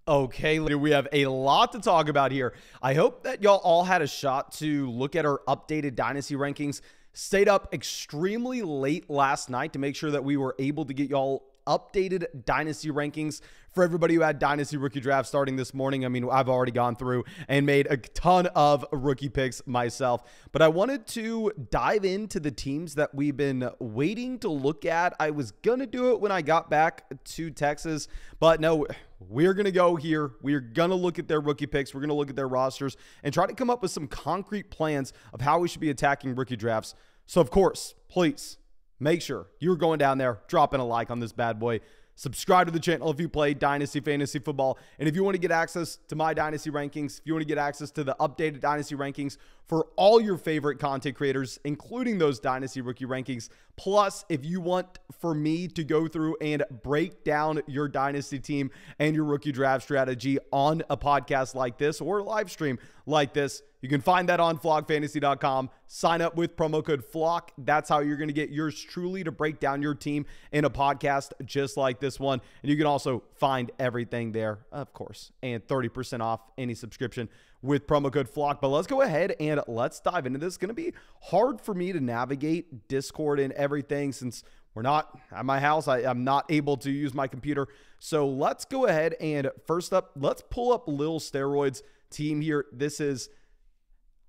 Okay, we have a lot to talk about here. I hope that y'all all had a shot to look at our updated dynasty rankings. Stayed up extremely late last night to make sure that we were able to get y'all updated dynasty rankings for everybody who had dynasty rookie draft starting this morning. I mean, I've already gone through and made a ton of rookie picks myself, but I wanted to dive into the teams that we've been waiting to look at. I was going to do it when I got back to Texas, but no, we're going to go here. We're going to look at their rookie picks. We're going to look at their rosters and try to come up with some concrete plans of how we should be attacking rookie drafts. So of course, please make sure you're going down there, dropping a like on this bad boy. Subscribe to the channel if you play Dynasty Fantasy Football. And if you want to get access to my Dynasty rankings, if you want to get access to the updated Dynasty rankings for all your favorite content creators, including those Dynasty rookie rankings, plus if you want for me to go through and break down your Dynasty team and your rookie draft strategy on a podcast like this or a live stream like this, you can find that on flockfantasy.com. Sign up with promo code FLOCK. That's how you're going to get yours truly to break down your team in a podcast just like this one. And you can also find everything there, of course, and 30% off any subscription with promo code FLOCK. But let's go ahead and let's dive into this. It's going to be hard for me to navigate Discord and everything since we're not at my house. I'm not able to use my computer. So let's go ahead and first up, let's pull up Lil Steroid's team here. This is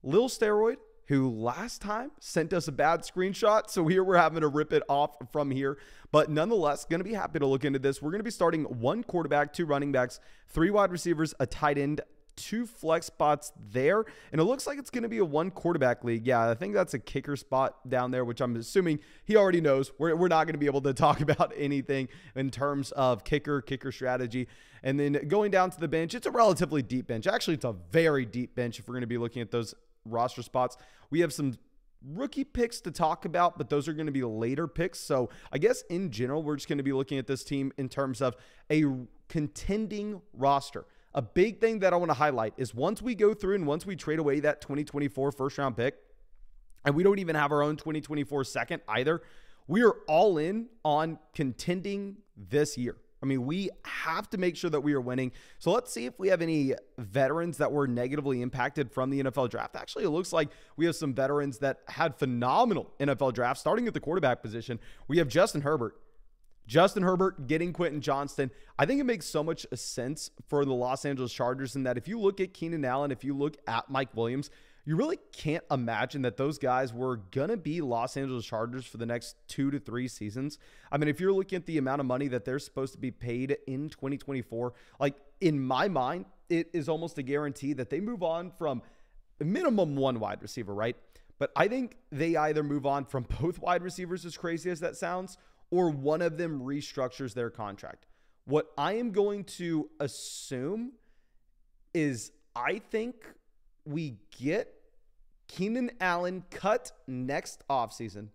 Lil Steroid, who last time sent us a bad screenshot. So here we're having to rip it off from here. But nonetheless, going to be happy to look into this. We're going to be starting 1 quarterback, 2 running backs, 3 wide receivers, a tight end, 2 flex spots there. And it looks like it's going to be a 1 quarterback league. Yeah, I think that's a kicker spot down there, which I'm assuming he already knows. We're not going to be able to talk about anything in terms of kicker strategy. And then going down to the bench, it's a relatively deep bench. Actually, it's a very deep bench if we're going to be looking at those roster spots. We have some rookie picks to talk about, but those are going to be later picks. So I guess in general, we're just going to be looking at this team in terms of a contending roster. A big thing that I want to highlight is once we go through and once we trade away that 2024 first round pick, and we don't even have our own 2024 second either, we are all in on contending this year. I mean, we have to make sure that we are winning. So let's see if we have any veterans that were negatively impacted from the NFL draft. Actually, it looks like we have some veterans that had phenomenal NFL drafts, starting at the quarterback position. We have Justin Herbert. Justin Herbert getting Quentin Johnston. I think it makes so much sense for the Los Angeles Chargers in that if you look at Keenan Allen, if you look at Mike Williams, you really can't imagine that those guys were going to be Los Angeles Chargers for the next 2 to 3 seasons. I mean, if you're looking at the amount of money that they're supposed to be paid in 2024, like in my mind, it is almost a guarantee that they move on from minimum 1 wide receiver, right? But I think they either move on from both wide receivers, as crazy as that sounds, or one of them restructures their contract. What I am going to assume is I think we get Keenan Allen cut next offseason,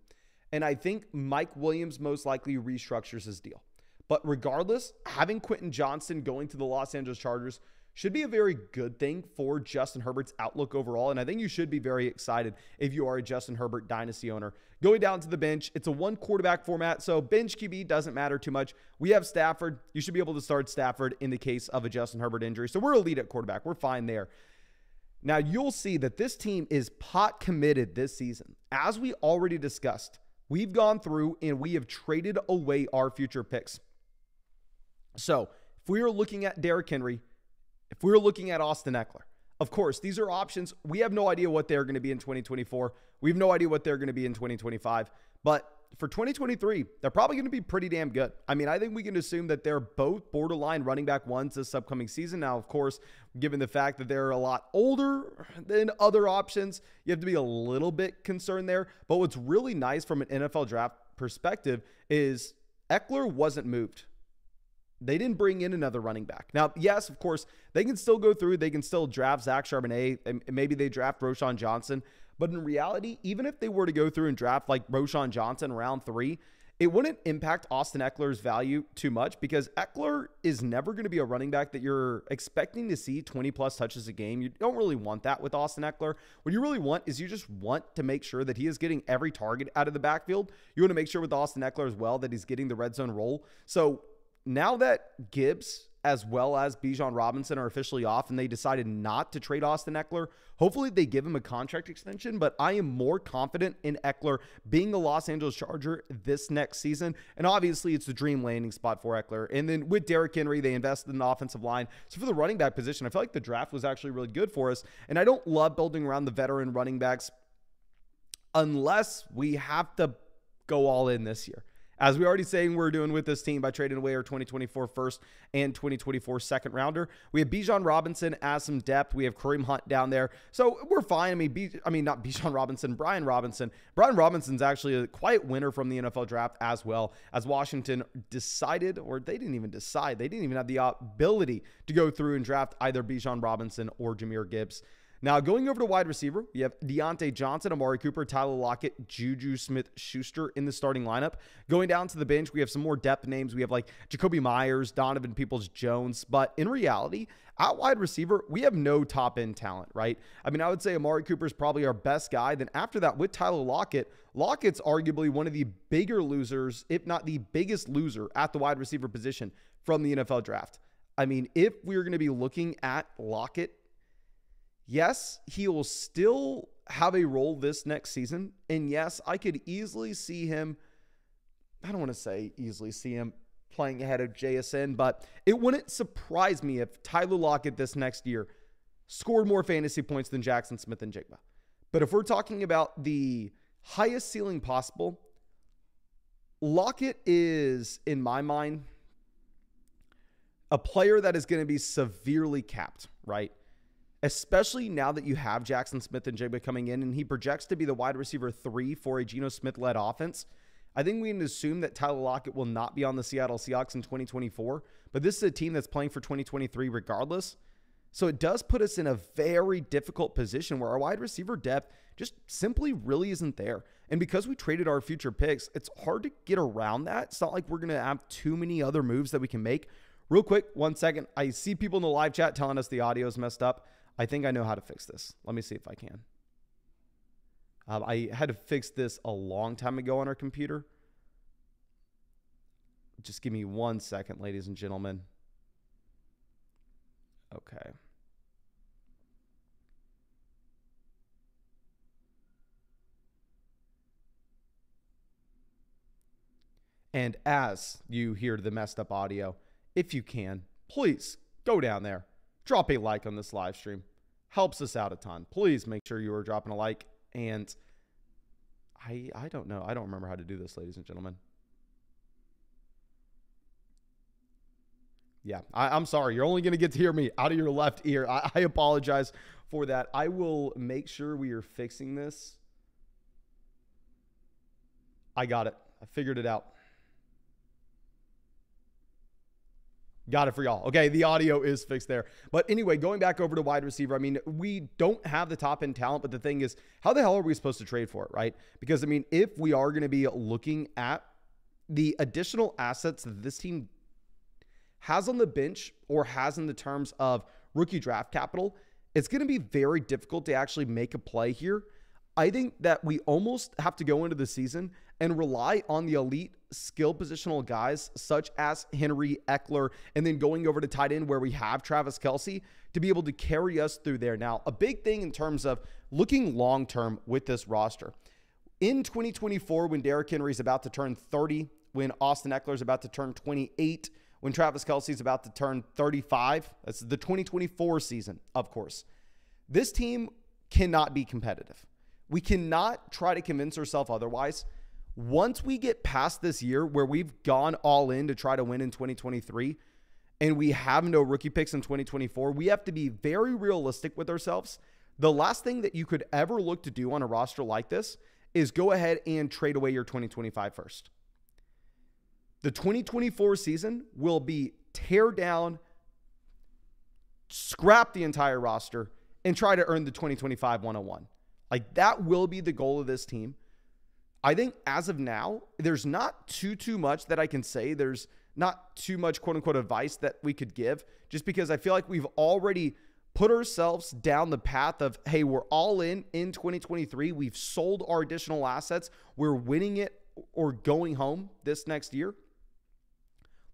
and I think Mike Williams most likely restructures his deal. But regardless, having Quentin Johnston going to the Los Angeles Chargers should be a very good thing for Justin Herbert's outlook overall, and I think you should be very excited if you are a Justin Herbert dynasty owner. Going down to the bench, it's a 1 quarterback format, so bench QB doesn't matter too much. We have Stafford. You should be able to start Stafford in the case of a Justin Herbert injury, so we're elite at quarterback. We're fine there. Now, you'll see that this team is pot committed this season. As we already discussed, we've gone through and we have traded away our future picks. So if we are looking at Derrick Henry, if we were looking at Austin Eckler, of course, these are options. We have no idea what they're going to be in 2024. We have no idea what they're going to be in 2025. But for 2023, they're probably going to be pretty damn good. I mean, I think we can assume that they're both borderline running back ones this upcoming season. Now, of course, given the fact that they're a lot older than other options, you have to be a little bit concerned there. But what's really nice from an NFL draft perspective is Eckler wasn't moved. They didn't bring in another running back. Now, yes, of course, they can still go through. They can still draft Zach Charbonnet, and maybe they draft Roschon Johnson. But in reality, even if they were to go through and draft like Roschon Johnson round 3, it wouldn't impact Austin Eckler's value too much because Eckler is never going to be a running back that you're expecting to see 20-plus touches a game. You don't really want that with Austin Eckler. What you really want is you just want to make sure that he is getting every target out of the backfield. You want to make sure with Austin Eckler as well that he's getting the red zone role. So now that Gibbs as well as Bijan Robinson are officially off and they decided not to trade Austin Ekeler. Hopefully they give him a contract extension, but I am more confident in Ekeler being a Los Angeles Charger this next season. And obviously it's the dream landing spot for Ekeler. And then with Derrick Henry, they invested in the offensive line. So for the running back position, I feel like the draft was actually really good for us. And I don't love building around the veteran running backs unless we have to go all in this year. As we already saying we're doing with this team by trading away our 2024 first and 2024 second rounder. We have Bijan Robinson as some depth. We have Kareem Hunt down there. So we're fine. Not Bijan Robinson, Brian Robinson. Brian Robinson's actually a quiet winner from the NFL draft as well, as Washington decided, or they didn't even decide. They didn't even have the ability to go through and draft either Bijan Robinson or Jahmyr Gibbs. Now, going over to wide receiver, we have Deontay Johnson, Amari Cooper, Tyler Lockett, Juju Smith-Schuster in the starting lineup. Going down to the bench, we have some more depth names. We have like Jacoby Myers, Donovan Peoples-Jones. But in reality, at wide receiver, we have no top-end talent, right? I mean, I would say Amari Cooper is probably our best guy. Then after that, with Tyler Lockett, Lockett's arguably one of the bigger losers, if not the biggest loser at the wide receiver position from the NFL draft. I mean, if we're going to be looking at Lockett, yes, he will still have a role this next season. And yes, I could easily see him, I don't want to say easily see him playing ahead of JSN, but it wouldn't surprise me if Tyler Lockett this next year scored more fantasy points than Jackson Smith and Jigba. But if we're talking about the highest ceiling possible, Lockett is, in my mind, a player that is going to be severely capped, right? Especially now that you have Jackson Smith and Jigba coming in, and he projects to be the wide receiver 3 for a Geno Smith-led offense. I think we can assume that Tyler Lockett will not be on the Seattle Seahawks in 2024, but this is a team that's playing for 2023 regardless. So it does put us in a very difficult position where our wide receiver depth just simply really isn't there. And because we traded our future picks, it's hard to get around that. It's not like we're going to have too many other moves that we can make. Real quick, 1 second. I see people in the live chat telling us the audio is messed up. I think I know how to fix this. Let me see if I can. I had to fix this a long time ago on our computer. Just give me 1 second, ladies and gentlemen. Okay. And as you hear the messed up audio, if you can, please go down there. Drop a like on this live stream. Helps us out a ton. Please make sure you are dropping a like. And I don't know. I don't remember how to do this, ladies and gentlemen. Yeah, I'm sorry. You're only going to get to hear me out of your left ear. I apologize for that. I will make sure we are fixing this. I got it. I figured it out. Got it for y'all. Okay, the audio is fixed there. But anyway, going back over to wide receiver, I mean, we don't have the top end talent, but the thing is, how the hell are we supposed to trade for it, right? Because, I mean, if we are going to be looking at the additional assets that this team has on the bench or has in the terms of rookie draft capital, it's going to be very difficult to actually make a play here. I think that we almost have to go into the season and rely on the elite skill positional guys such as Henry, Ekeler, and then going over to tight end where we have Travis Kelce to be able to carry us through there. Now, a big thing in terms of looking long-term with this roster. In 2024, when Derrick Henry is about to turn 30, when Austin Ekeler is about to turn 28, when Travis Kelce is about to turn 35, that's the 2024 season, of course. This team cannot be competitive. We cannot try to convince ourselves otherwise. Once we get past this year where we've gone all in to try to win in 2023 and we have no rookie picks in 2024, we have to be very realistic with ourselves. The last thing that you could ever look to do on a roster like this is go ahead and trade away your 2025 first. The 2024 season will be tear down, scrap the entire roster, and try to earn the 2025 101. Like, that will be the goal of this team. I think as of now, there's not too much that I can say. There's not too much quote unquote advice that we could give, just because I feel like we've already put ourselves down the path of, hey, we're all in 2023. We've sold our additional assets. We're winning it or going home this next year.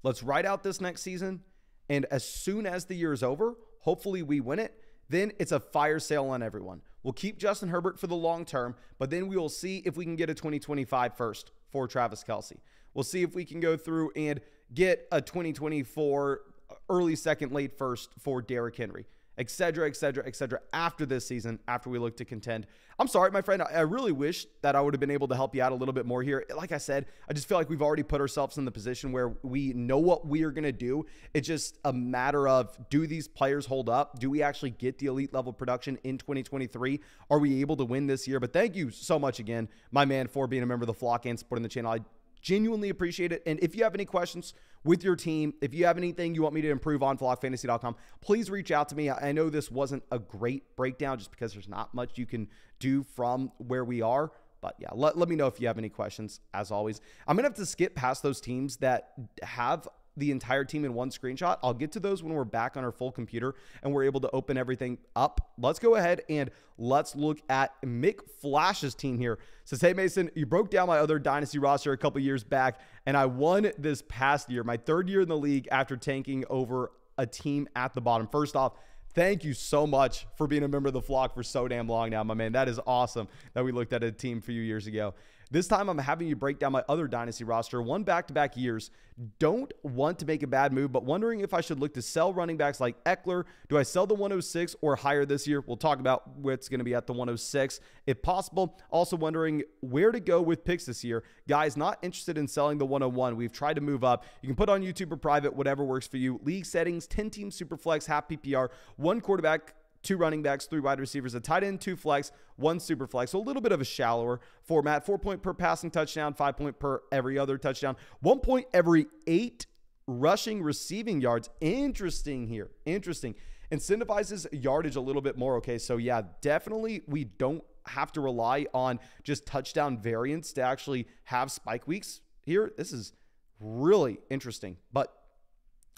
Let's ride out this next season And as soon as the year is over, hopefully we win it, then it's a fire sale on everyone. We'll keep Justin Herbert for the long term, but then we will see if we can get a 2025 first for Travis Kelce. We'll see if we can go through and get a 2024 early second, late first for Derrick Henry, et cetera, et cetera, et cetera, after this season, after we look to contend. I'm sorry, my friend. I really wish that I would have been able to help you out a little bit more here. Like I said, I just feel like we've already put ourselves in the position where we know what we are going to do. It's just a matter of, do these players hold up? Do we actually get the elite level production in 2023? Are we able to win this year? But thank you so much again, my man, for being a member of the flock and supporting the channel. I genuinely appreciate it. And if you have any questions with your team, if you have anything you want me to improve on flockfantasy.com, please reach out to me. I know this wasn't a great breakdown just because there's not much you can do from where we are. But yeah, let me know if you have any questions. As always, I'm going to have to skip past those teams that have the entire team in one screenshot. I'll get to those when we're back on our full computer and we're able to open everything up. Let's go ahead and let's look at Mick Flash's team here. Says, hey Mason, you broke down my other dynasty roster a couple years back and I won this past year, my third year in the league after tanking over a team at the bottom. First off, thank you so much for being a member of the flock for so damn long now, my man. That is awesome that we looked at a team a few years ago. This time I'm having you break down my other dynasty roster, won back-to-back years. Don't want to make a bad move, but wondering if I should look to sell running backs like Eckler. Do I sell the 106 or higher this year? We'll talk about what's going to be at the 106 if possible. Also wondering where to go with picks this year. Guys, not interested in selling the 101. We've tried to move up. You can put on YouTube or private, whatever works for you. League settings, 10-team superflex, half PPR, 1 quarterback, 2 running backs, 3 wide receivers, a tight end, 2 flex, 1 super flex. So a little bit of a shallower format. 4 point per passing touchdown, 5 point per every other touchdown, 1 point every 8 rushing receiving yards. Interesting here. Interesting. Incentivizes yardage a little bit more. Okay, so yeah, definitely we don't have to rely on just touchdown variance to actually have spike weeks here. This is really interesting, but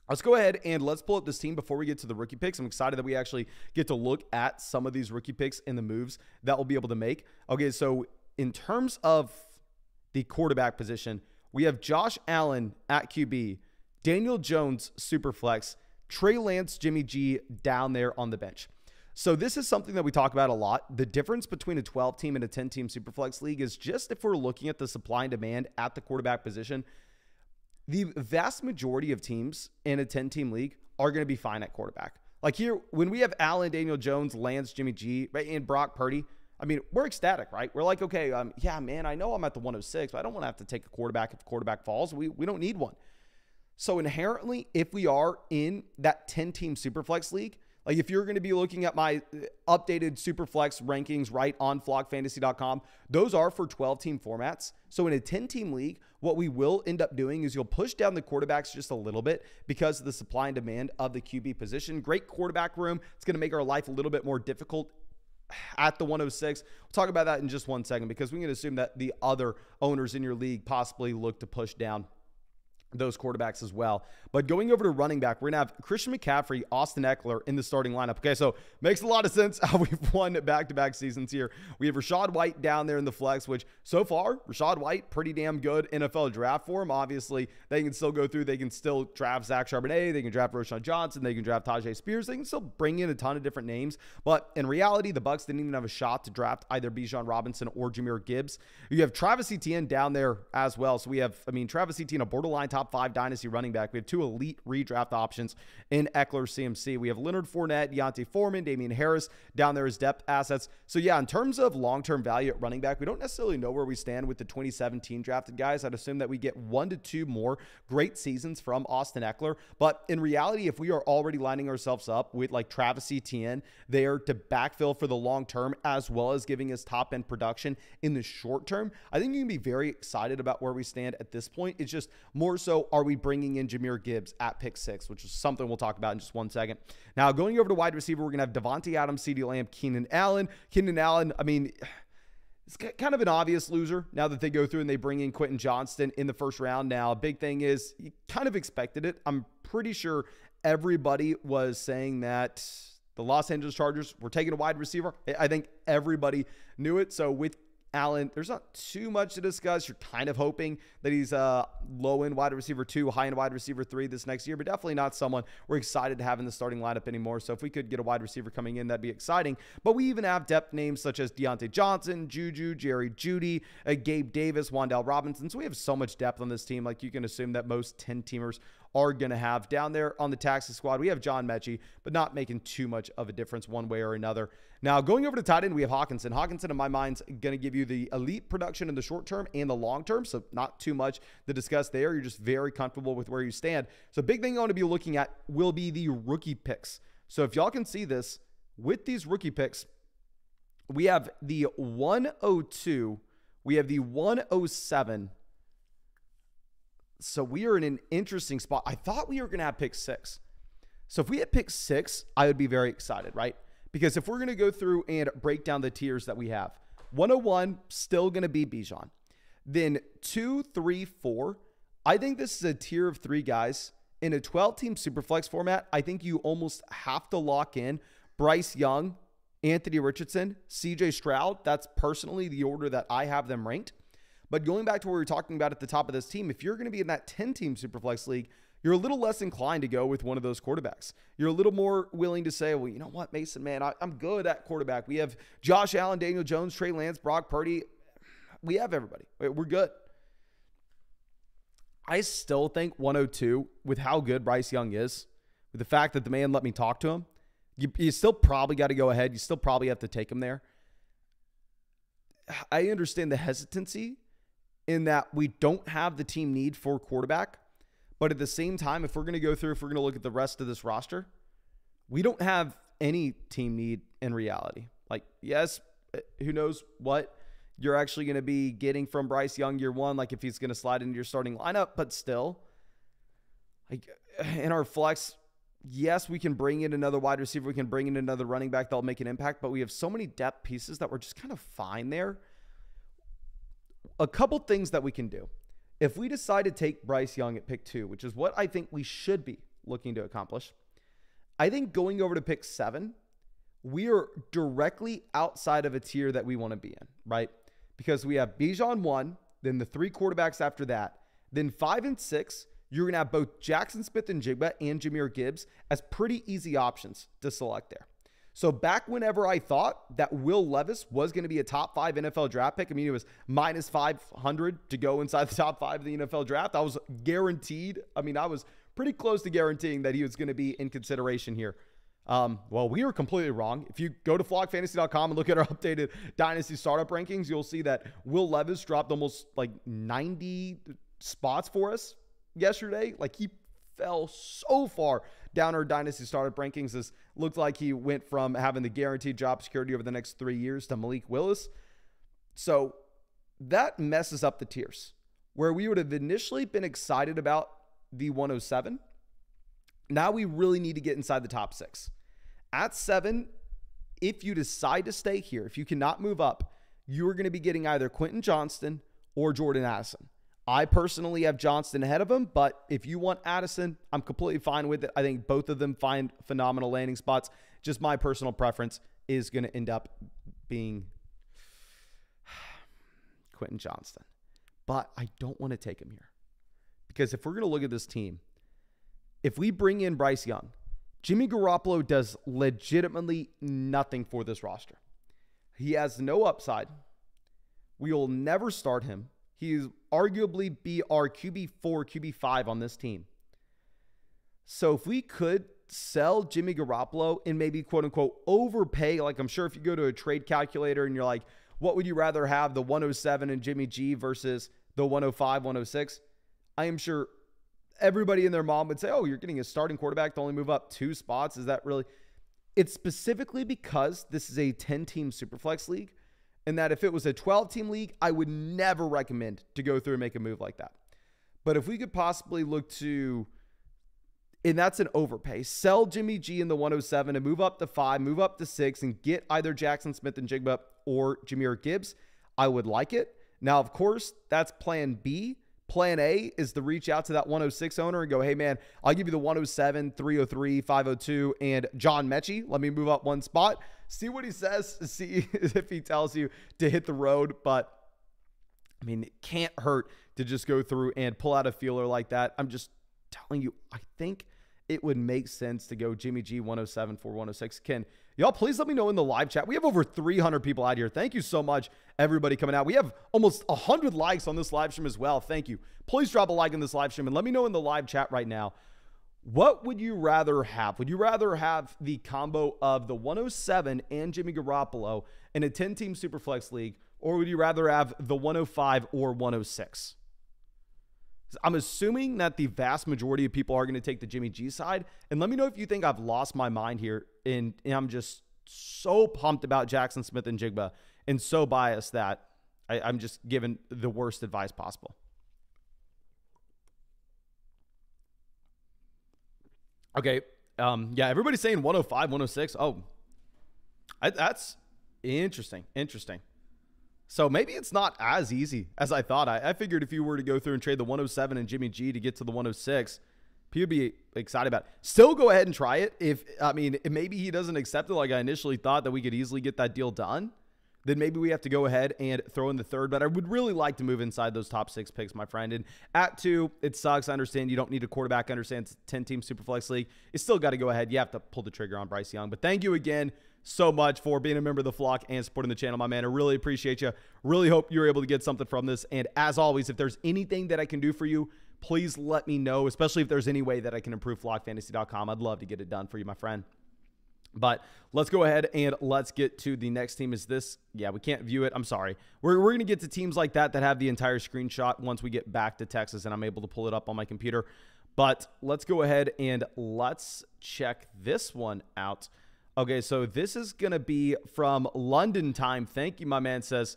let's go ahead and let's pull up this team before we get to the rookie picks. I'm excited that we actually get to look at some of these rookie picks and the moves that we'll be able to make. Okay, so in terms of the quarterback position, we have Josh Allen at QB, Daniel Jones, Superflex, Trey Lance, Jimmy G down there on the bench. So this is something that we talk about a lot. The difference between a 12-team and a 10-team Superflex league is just if we're looking at the supply and demand at the quarterback position, the vast majority of teams in a 10-team league are going to be fine at quarterback. Like here, when we have Allen, Daniel Jones, Lance, Jimmy G, right, and Brock Purdy, I mean, we're ecstatic, right? We're like, okay, yeah, man, I know I'm at the 106, but I don't want to have to take a quarterback if the quarterback falls. We don't need one. So inherently, if we are in that 10-team Superflex league, like if you're going to be looking at my updated Superflex rankings right on flockfantasy.com, those are for 12-team formats. So in a 10-team league, what we will end up doing is you'll push down the quarterbacks just a little bit because of the supply and demand of the QB position. Great quarterback room. It's going to make our life a little bit more difficult at the 106. We'll talk about that in just one second because we can assume that the other owners in your league possibly look to push down those quarterbacks as well. But going over to running back, we're going to have Christian McCaffrey, Austin Eckler in the starting lineup. Okay, so makes a lot of sense how we've won back-to-back seasons here. We have Rachaad White down there in the flex, which so far, Rachaad White, pretty damn good NFL draft for him. Obviously, they can still go through. They can still draft Zach Charbonnet. They can draft Roschon Johnson. They can draft Tajay Spears. They can still bring in a ton of different names. But in reality, the Bucs didn't even have a shot to draft either Bijan Robinson or Jahmyr Gibbs. You have Travis Etienne down there as well. So we have, Travis Etienne, a borderline top 5 dynasty running back. We have 2 elite redraft options in Eckler, CMC. We have Leonard Fournette, Deontay Foreman, Damian Harris down there as depth assets. So yeah, in terms of long-term value at running back, we don't necessarily know where we stand with the 2017 drafted guys. I'd assume that we get 1 to 2 more great seasons from Austin Eckler. But in reality, if we are already lining ourselves up with like Travis Etienne there to backfill for the long term, as well as giving us top end production in the short term, I think you can be very excited about where we stand at this point. It's just more so, are we bringing in Jahmyr Gibbs at pick 6, which is something we'll talk about in just one second. Now, going over to wide receiver, we're going to have Devontae Adams, CeeDee Lamb, Keenan Allen. Keenan Allen, it's kind of an obvious loser now that they go through and they bring in Quentin Johnston in the first round. Now, big thing is you kind of expected it. I'm pretty sure everybody was saying that the Los Angeles Chargers were taking a wide receiver. I think everybody knew it. So with Allen, there's not too much to discuss. You're kind of hoping that he's low-end wide receiver 2, high-end wide receiver 3 this next year, but definitely not someone we're excited to have in the starting lineup anymore. So if we could get a wide receiver coming in, that'd be exciting. But we even have depth names such as Deontay Johnson, Juju, Jerry Jeudy, Gabe Davis, Wan'Dale Robinson. So we have so much depth on this team. Like, you can assume that most 10-teamers are going to have. Down there on the taxi squad, we have John Mechie, but not making too much of a difference one way or another. Now, going over to tight end, we have Hockenson. Hockenson, in my mind, is going to give you the elite production in the short term and the long term, so not too much to discuss there. You're just very comfortable with where you stand. So big thing I want to be looking at will be the rookie picks. So if y'all can see this, with these rookie picks, we have the 102, we have the 107. So we are in an interesting spot. I thought we were going to have pick 6. So if we had pick 6, I would be very excited, right? Because if we're going to go through and break down the tiers that we have, 101, still going to be Bijan. Then 2, 3, 4. I think this is a tier of 3 guys. In a 12-team Superflex format, I think you almost have to lock in Bryce Young, Anthony Richardson, CJ Stroud. That's personally the order that I have them ranked. But going back to what we were talking about at the top of this team, if you're going to be in that 10-team Superflex league, you're a little less inclined to go with one of those quarterbacks. You're a little more willing to say, well, you know what, Mason, man, I'm good at quarterback. We have Josh Allen, Daniel Jones, Trey Lance, Brock Purdy. We have everybody. We're good. I still think 102, with how good Bryce Young is, with the fact that the man let me talk to him, you still probably got to go ahead. You still probably have to take him there. I understand the hesitancy in that we don't have the team need for quarterback. But at the same time, if we're going to look at the rest of this roster, we don't have any team need in reality. Like, yes, who knows what you're actually going to be getting from Bryce Young year one, like if he's going to slide into your starting lineup, but still, like in our flex, yes, we can bring in another wide receiver. We can bring in another running back that'll make an impact, but we have so many depth pieces that we're just kind of fine there. A couple things that we can do. If we decide to take Bryce Young at pick 2, which is what I think we should be looking to accomplish, I think going over to pick 7, we are directly outside of a tier that we want to be in, right? Because we have Bijan 1, then the 3 quarterbacks after that, then 5 and 6, you're going to have both Jackson Smith-Njigba and Jahmyr Gibbs as pretty easy options to select there. So back whenever I thought that Will Levis was going to be a top 5 NFL draft pick, I mean, it was minus 500 to go inside the top 5 of the NFL draft. I was guaranteed. I mean, I was pretty close to guaranteeing that he was going to be in consideration here. Well, we were completely wrong. If you go to flockfantasy.com and look at our updated Dynasty startup rankings, you'll see that Will Levis dropped almost like 90 spots for us yesterday. Like, he fell so far down our Dynasty startup rankings. This looked like he went from having the guaranteed job security over the next 3 years to Malik Willis. So that messes up the tiers. Where we would have initially been excited about the 107, now we really need to get inside the top 6. At 7, if you decide to stay here, if you cannot move up, you are going to be getting either Quentin Johnston or Jordan Addison. I personally have Johnston ahead of him, but if you want Addison, I'm completely fine with it. I think both of them find phenomenal landing spots. Just my personal preference is going to end up being Quentin Johnston. But I don't want to take him here. Because if we're going to look at this team, if we bring in Bryce Young, Jimmy Garoppolo does legitimately nothing for this roster. He has no upside. We will never start him. He's arguably be our QB4, QB5 on this team. So if we could sell Jimmy Garoppolo and maybe quote unquote overpay, like I'm sure if you go to a trade calculator and you're like, what would you rather have, the 107 and Jimmy G versus the 105, 106? I am sure everybody and their mom would say, oh, you're getting a starting quarterback to only move up 2 spots. Is that really? It's specifically because this is a 10-team Superflex league. And that if it was a 12-team league, I would never recommend to go through and make a move like that. But if we could possibly look to, and that's an overpay, sell Jimmy G in the 107 and move up to 5, move up to 6, and get either Jackson Smith-Njigba or Jahmyr Gibbs, I would like it. Now, of course, that's plan B. Plan A is to reach out to that 106 owner and go, hey, man, I'll give you the 107, 303, 502, and John Mechie. Let me move up one spot. See what he says. See if he tells you to hit the road. But, I mean, it can't hurt to just go through and pull out a feeler like that. I'm just telling you, I think it would make sense to go Jimmy G 107 for 106. Ken, y'all, please let me know in the live chat. We have over 300 people out here. Thank you so much, everybody coming out. We have almost 100 likes on this live stream as well. Thank you. Please drop a like in this live stream and let me know in the live chat right now. What would you rather have? Would you rather have the combo of the 107 and Jimmy Garoppolo in a 10-team Superflex league, or would you rather have the 105 or 106? I'm assuming that the vast majority of people are going to take the Jimmy G side. And let me know if you think I've lost my mind here. And I'm just so pumped about Jackson Smith and Jigba and so biased that I'm just giving the worst advice possible. Okay. Yeah, everybody's saying 105, 106. Oh, that's interesting. Interesting. So maybe it's not as easy as I thought. I figured if you were to go through and trade the 107 and Jimmy G to get to the 106, people would be excited about it. Still go ahead and try it. If maybe he doesn't accept it like I initially thought, that we could easily get that deal done, then maybe we have to go ahead and throw in the third. But I would really like to move inside those top 6 picks, my friend. And at 2, it sucks. I understand you don't need a quarterback. I understand it's a 10-team Superflex league. You still got to go ahead. You have to pull the trigger on Bryce Young. But thank you again so much for being a member of the flock and supporting the channel, my man. I really appreciate you. Really hope you're able to get something from this. And as always, if there's anything that I can do for you, please let me know, especially if there's any way that I can improve flockfantasy.com. I'd love to get it done for you, my friend. But let's go ahead and let's get to the next team. Is this? Yeah, we can't view it. I'm sorry. We're going to get to teams like that have the entire screenshot once we get back to Texas and I'm able to pull it up on my computer. But let's go ahead and let's check this one out. Okay, so this is going to be from London time. Thank you, my man says,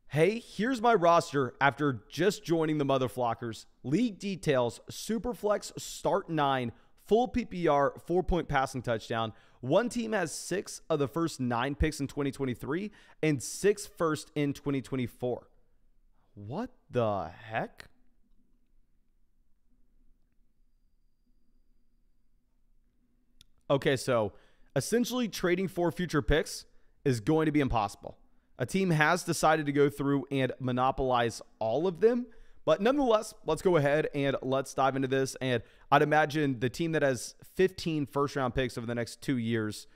hey, here's my roster after just joining the Mother Flockers. League details, Superflex, start 9, full PPR, 4-point passing touchdown. One team has 6 of the first 9 picks in 2023 and 6 first in 2024. What the heck? Okay, so essentially trading for future picks is going to be impossible. A team has decided to go through and monopolize all of them. But nonetheless, let's go ahead and let's dive into this. And I'd imagine the team that has 15 first-round picks over the next 2 years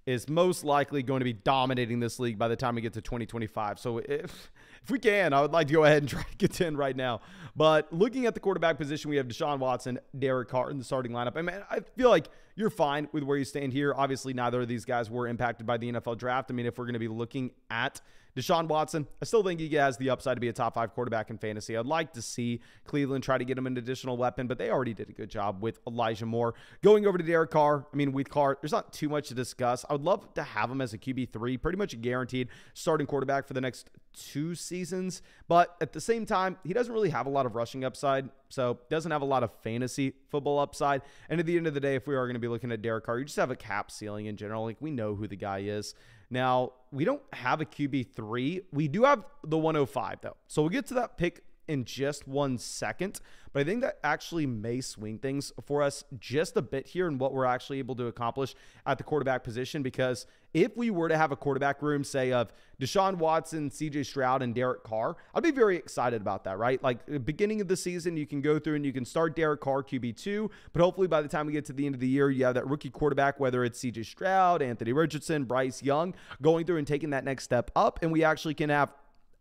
is most likely going to be dominating this league by the time we get to 2025. So if we can, I would like to go ahead and try to get 10 right now. But looking at the quarterback position, we have Deshaun Watson, Derek Carr in the starting lineup. I mean, I feel like you're fine with where you stand here. Obviously, neither of these guys were impacted by the NFL draft. I mean, if we're going to be looking at Deshaun Watson, I still think he has the upside to be a top 5 quarterback in fantasy. I'd like to see Cleveland try to get him an additional weapon, but they already did a good job with Elijah Moore. Going over to Derek Carr, I mean, with Carr, there's not too much to discuss. I would love to have him as a QB3, pretty much a guaranteed starting quarterback for the next 2 seasons. But at the same time, he doesn't really have a lot of rushing upside, so doesn't have a lot of fantasy football upside. And at the end of the day, if we are going to be looking at Derek Carr, you just have a cap ceiling in general. Like, we know who the guy is. Now, we don't have a QB3. We do have the 105, though. So we'll get to that pick in just 1 second. But I think that actually may swing things for us just a bit here in what we're actually able to accomplish at the quarterback position. Because if we were to have a quarterback room, say, of Deshaun Watson, CJ Stroud, and Derek Carr, I'd be very excited about that, right? Like, the beginning of the season, you can go through and you can start Derek Carr QB2, but hopefully by the time we get to the end of the year, you have that rookie quarterback, whether it's CJ Stroud, Anthony Richardson, Bryce Young, going through and taking that next step up, and we actually can have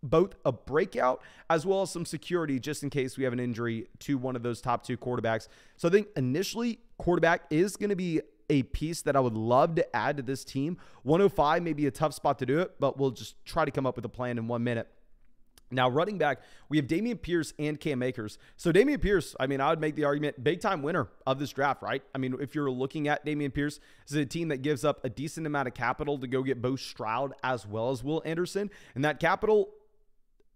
both a breakout as well as some security just in case we have an injury to one of those top 2 quarterbacks. So I think initially quarterback is going to be a piece that I would love to add to this team. 105 may be a tough spot to do it, but we'll just try to come up with a plan in 1 minute. Now, running back, we have Dameon Pierce and Cam Akers. So Dameon Pierce, I mean, I would make the argument, big-time winner of this draft, right? I mean, if you're looking at Dameon Pierce, this is a team that gives up a decent amount of capital to go get both Stroud as well as Will Anderson. And that capital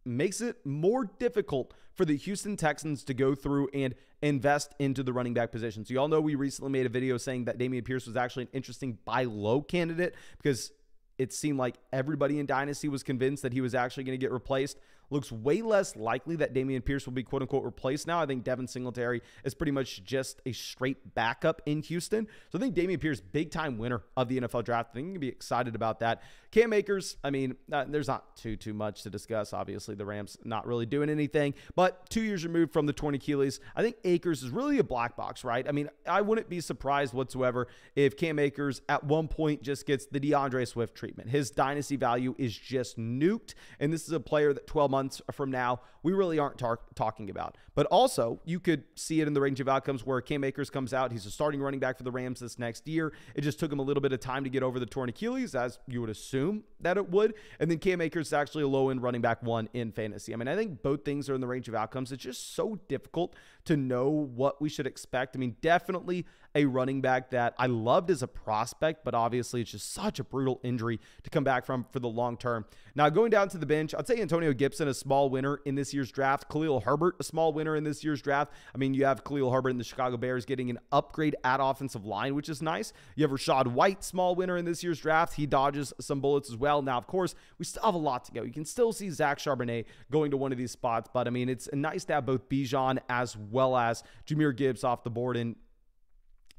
makes it more difficult for the Houston Texans to go through and invest into the running back position. So you all know we recently made a video saying that Dameon Pierce was actually an interesting buy low candidate because it seemed like everybody in Dynasty was convinced that he was actually going to get replaced. looks way less likely that Dameon Pierce will be quote-unquote replaced now. I think Devin Singletary is pretty much just a straight backup in Houston. So I think Dameon Pierce, big-time winner of the NFL draft. I think you can be excited about that. Cam Akers, I mean, there's not too much to discuss. Obviously, the Rams not really doing anything, but 2 years removed from the torn Achilles, I think Akers is really a black box, right? I mean, I wouldn't be surprised whatsoever if Cam Akers at one point just gets the DeAndre Swift treatment. His dynasty value is just nuked, and this is a player that 12 months from now, we really aren't talking about. But also, you could see it in the range of outcomes where Cam Akers comes out. He's a starting running back for the Rams this next year. It just took him a little bit of time to get over the torn Achilles, as you would assume that it would. And then Cam Akers is actually a low-end running back one in fantasy. I mean, I think both things are in the range of outcomes. It's just so difficult to know what we should expect. I mean, definitely a running back that I loved as a prospect, but obviously it's just such a brutal injury to come back from for the long term. Now, going down to the bench, I'd say Antonio Gibson, a small winner in this year's draft. Khalil Herbert, a small winner in this year's draft. I mean, you have Khalil Herbert and the Chicago Bears getting an upgrade at offensive line, which is nice. You have Rachaad White, small winner in this year's draft. He dodges some bullets as well. Now, of course, we still have a lot to go. You can still see Zach Charbonnet going to one of these spots, but I mean, it's nice to have both Bijan as well as Jahmyr Gibbs off the board. And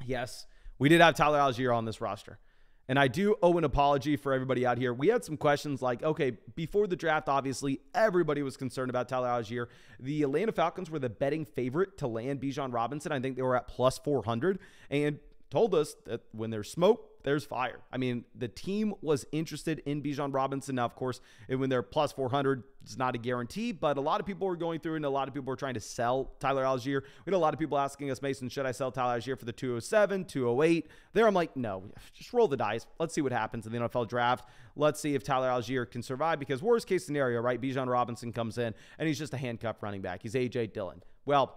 yes, we did have Tyler Algier on this roster. And I do owe an apology for everybody out here. We had some questions like, okay, before the draft, obviously, everybody was concerned about Tyler Algier. The Atlanta Falcons were the betting favorite to land Bijan Robinson. I think they were at plus 400 and told us that when there's smoke, there's fire. I mean, the team was interested in Bijan Robinson. Now, of course, when they're plus 400, it's not a guarantee, but a lot of people were going through and a lot of people were trying to sell Tyler Algier. We had a lot of people asking us, Mason, should I sell Tyler Algier for the 207, 208? There, I'm like, no, just roll the dice. Let's see what happens in the NFL draft. Let's see if Tyler Algier can survive, because worst case scenario, right? Bijan Robinson comes in and he's just a handcuffed running back. He's A.J. Dillon. Well,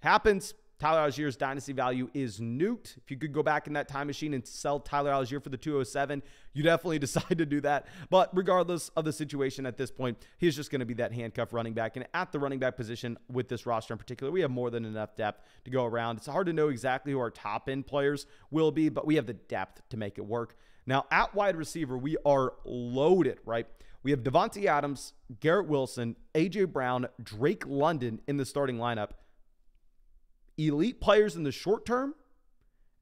happens. Tyler Algier's dynasty value is nuked. If you could go back in that time machine and sell Tyler Algier for the 207, you definitely decide to do that. But regardless of the situation at this point, he's just going to be that handcuff running back. And at the running back position with this roster in particular, we have more than enough depth to go around. It's hard to know exactly who our top end players will be, but we have the depth to make it work. Now, at wide receiver, we are loaded, right? We have Davante Adams, Garrett Wilson, A.J. Brown, Drake London in the starting lineup. Elite players in the short term,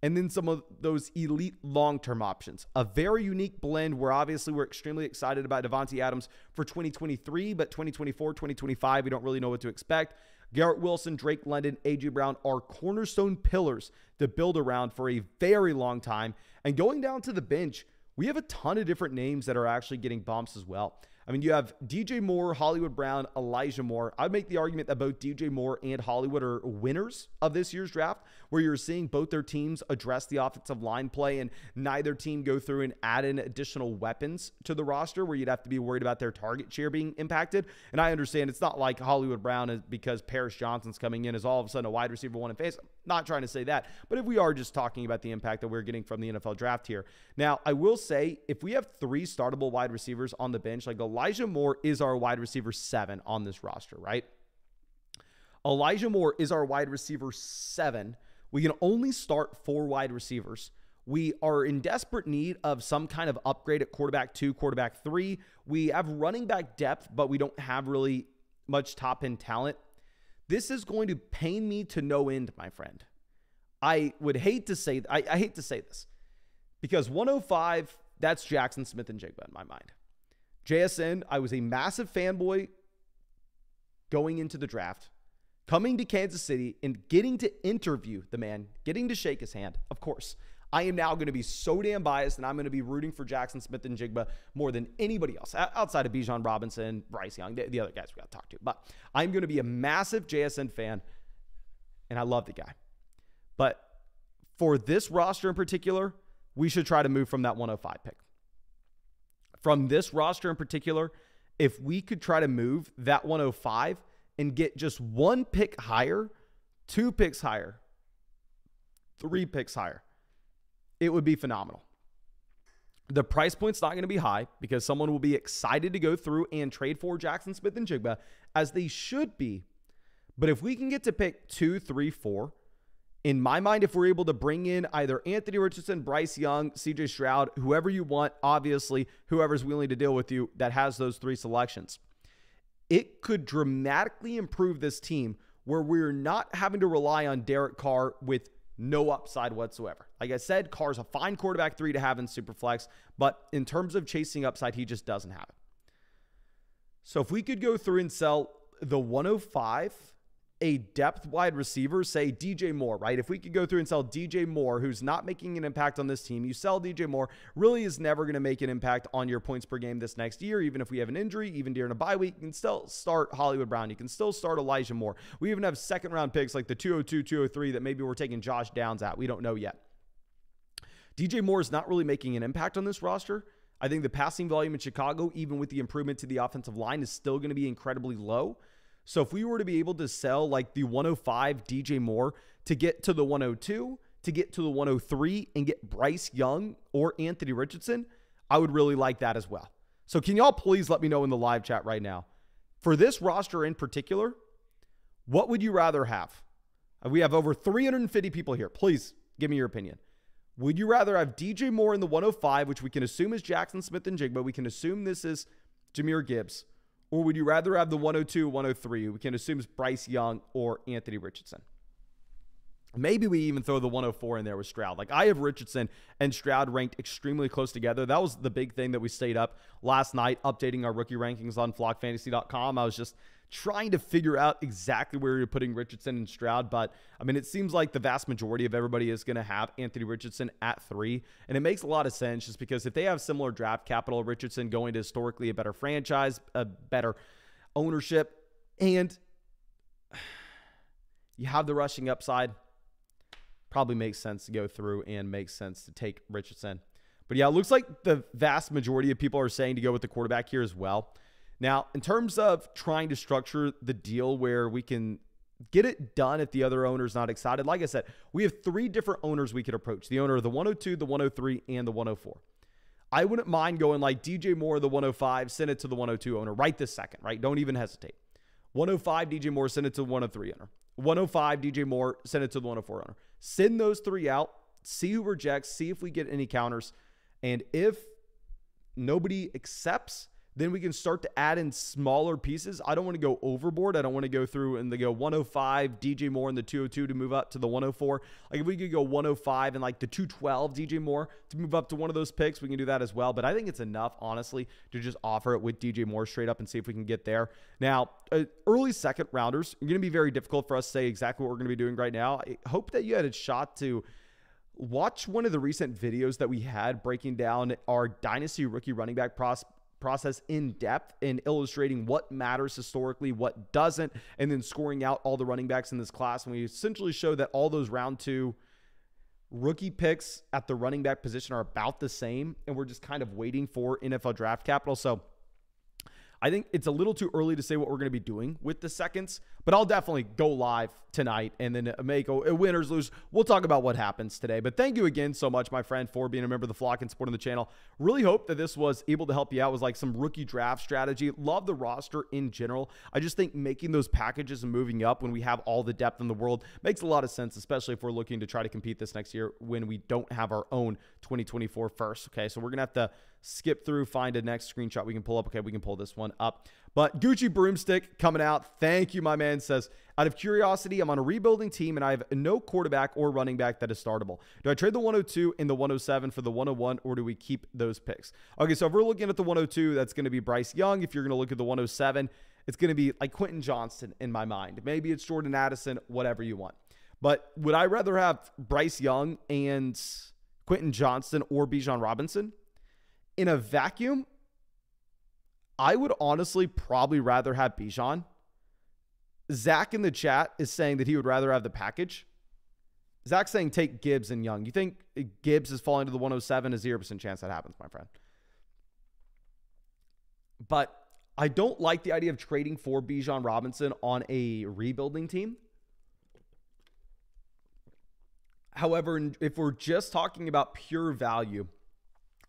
and then some of those elite long-term options. A very unique blend where obviously we're extremely excited about Davante Adams for 2023, but 2024, 2025, we don't really know what to expect. Garrett Wilson, Drake London, A.J. Brown are cornerstone pillars to build around for a very long time. And going down to the bench, we have a ton of different names that are actually getting bumps as well. I mean, you have DJ Moore, Hollywood Brown, Elijah Moore. I'd make the argument that both DJ Moore and Hollywood are winners of this year's draft, where you're seeing both their teams address the offensive line play and neither team go through and add in additional weapons to the roster where you'd have to be worried about their target share being impacted. And I understand it's not like Hollywood Brown is because Paris Johnson's coming in as all of a sudden a wide receiver one in face. I'm not trying to say that, but if we are just talking about the impact that we're getting from the NFL draft here. Now, I will say if we have 3 startable wide receivers on the bench, like Elijah Moore is our wide receiver 7 on this roster, right? Elijah Moore is our wide receiver 7. We can only start 4 wide receivers. We are in desperate need of some kind of upgrade at quarterback 2, quarterback 3. We have running back depth, but we don't have really much top-end talent. This is going to pain me to no end, my friend. I would hate to say, I hate to say this, because 105, that's Jackson Smith-Njigba in my mind. JSN, I was a massive fanboy going into the draft, coming to Kansas City and getting to interview the man, getting to shake his hand, of course. I am now going to be so damn biased, and I'm going to be rooting for Jackson Smith-Njigba more than anybody else, outside of Bijan Robinson, Bryce Young, the other guys we got to talk to. But I'm going to be a massive JSN fan, and I love the guy. But for this roster in particular, we should try to move from that 105 pick. From this roster in particular, if we could try to move that 105 and get just 1 pick higher, 2 picks higher, 3 picks higher, it would be phenomenal. The price point's not going to be high because someone will be excited to go through and trade for Jackson Smith-Njigba, as they should be. But if we can get to pick 2, 3, 4, in my mind, if we're able to bring in either Anthony Richardson, Bryce Young, CJ Stroud, whoever you want, obviously, whoever's willing to deal with you that has those 3 selections. it could dramatically improve this team where we're not having to rely on Derek Carr with no upside whatsoever. Like I said, Carr's a fine quarterback 3 to have in Superflex, but in terms of chasing upside, he just doesn't have it. So if we could go through and sell the 105, a depth wide receiver, say DJ Moore, right? If we could go through and sell DJ Moore, who's not making an impact on this team, you sell DJ Moore, really is never going to make an impact on your points per game this next year. Even if we have an injury, even during a bye week, you can still start Hollywood Brown. You can still start Elijah Moore. We even have second round picks like the 202, 203 that maybe we're taking Josh Downs at. We don't know yet. DJ Moore is not really making an impact on this roster. I think the passing volume in Chicago, even with the improvement to the offensive line, is still going to be incredibly low. So if we were to be able to sell like the 105 DJ Moore to get to the 102, to get to the 103 and get Bryce Young or Anthony Richardson, I would really like that as well. So can y'all please let me know in the live chat right now, for this roster in particular, what would you rather have? We have over 350 people here. Please give me your opinion. Would you rather have DJ Moore in the 105, which we can assume is Jackson Smith-Njigba, we can assume this is Jahmyr Gibbs, or would you rather have the 102, 103? We can assume it's Bryce Young or Anthony Richardson. Maybe we even throw the 104 in there with Stroud. Like, I have Richardson and Stroud ranked extremely close together. That was the big thing that we stayed up last night, updating our rookie rankings on flockfantasy.com. I was just trying to figure out exactly where you're putting Richardson and Stroud. But, I mean, it seems like the vast majority of everybody is going to have Anthony Richardson at 3. And it makes a lot of sense just because if they have similar draft capital, Richardson going to historically a better franchise, a better ownership, and you have the rushing upside, probably makes sense to go through and makes sense to take Richardson. But yeah, it looks like the vast majority of people are saying to go with the quarterback here as well. Now, in terms of trying to structure the deal where we can get it done if the other owner's not excited, like I said, we have 3 different owners we could approach. The owner of the 102, the 103, and the 104. I wouldn't mind going like DJ Moore, the 105, send it to the 102 owner right this second, right? Don't even hesitate. 105, DJ Moore, send it to the 103 owner. 105, DJ Moore, send it to the 104 owner. Send those 3 out, see who rejects, see if we get any counters. And if nobody accepts, then we can start to add in smaller pieces. I don't want to go overboard. I don't want to go through and they go 105, DJ Moore, and the 202 to move up to the 104. Like if we could go 105 and like the 212 DJ Moore to move up to one of those picks, we can do that as well. But I think it's enough, honestly, to just offer it with DJ Moore straight up and see if we can get there. Now, early second rounders are going to be very difficult for us to say exactly what we're going to be doing right now. I hope that you had a shot to watch one of the recent videos that we had breaking down our Dynasty rookie running back process in depth and illustrating what matters historically, what doesn't, and then scoring out all the running backs in this class. And we essentially show that all those round 2 rookie picks at the running back position are about the same, and we're just kind of waiting for NFL draft capital. So I think it's a little too early to say what we're going to be doing with the seconds, but I'll definitely go live tonight and then make a winners lose. We'll talk about what happens today. But thank you again so much, my friend, for being a member of the flock and supporting the channel. Really hope that this was able to help you out with like some rookie draft strategy. Love the roster in general. I just think making those packages and moving up when we have all the depth in the world makes a lot of sense, especially if we're looking to try to compete this next year when we don't have our own 2024 first. Okay, so we're going to have to skip through, find a next screenshot we can pull up. Okay, we can pull this one up. But Gucci Broomstick coming out. Thank you, my man. Says, out of curiosity, I'm on a rebuilding team and I have no quarterback or running back that is startable. Do I trade the 102 and the 107 for the 101, or do we keep those picks? Okay, so if we're looking at the 102, that's going to be Bryce Young. If you're going to look at the 107, it's going to be like Quentin Johnston in my mind. Maybe it's Jordan Addison, whatever you want. But would I rather have Bryce Young and Quentin Johnston or Bijan Robinson? In a vacuum, I would honestly probably rather have Bijan. Zach in the chat is saying that he would rather have the package. Zach's saying take Gibbs and Young. You think Gibbs is falling to the 107? A 0% chance that happens, my friend. But I don't like the idea of trading for Bijan Robinson on a rebuilding team. However, if we're just talking about pure value,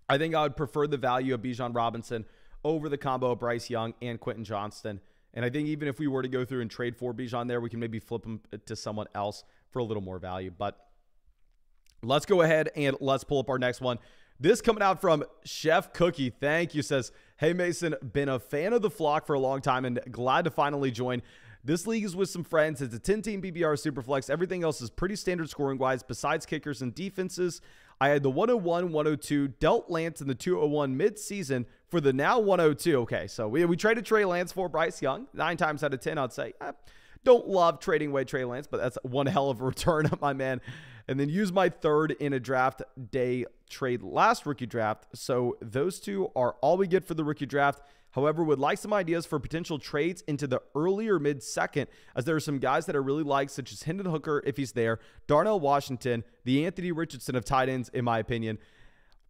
I think I would prefer the value of Bijan Robinson over the combo of Bryce Young and Quentin Johnston. And I think even if we were to go through and trade for Bijan there, we can maybe flip him to someone else for a little more value. But let's go ahead and let's pull up our next one. This coming out from Chef Cookie. Thank you. Says, hey, Mason, been a fan of the flock for a long time and glad to finally join. This league is with some friends. It's a 10-team PPR Superflex. Everything else is pretty standard scoring-wise besides kickers and defenses. I had the 101, 102, dealt Lance in the 201 mid-season for the now 102. Okay, so we traded Trey Lance for Bryce Young. 9 times out of 10, I'd say. Don't love trading away Trey Lance, but that's one hell of a return, my man. And then use my third in a draft day trade last rookie draft. So those two are all we get for the rookie draft. However, would like some ideas for potential trades into the earlier mid-second, as there are some guys that I really like, such as Hendon Hooker, if he's there, Darnell Washington, the Anthony Richardson of tight ends, in my opinion.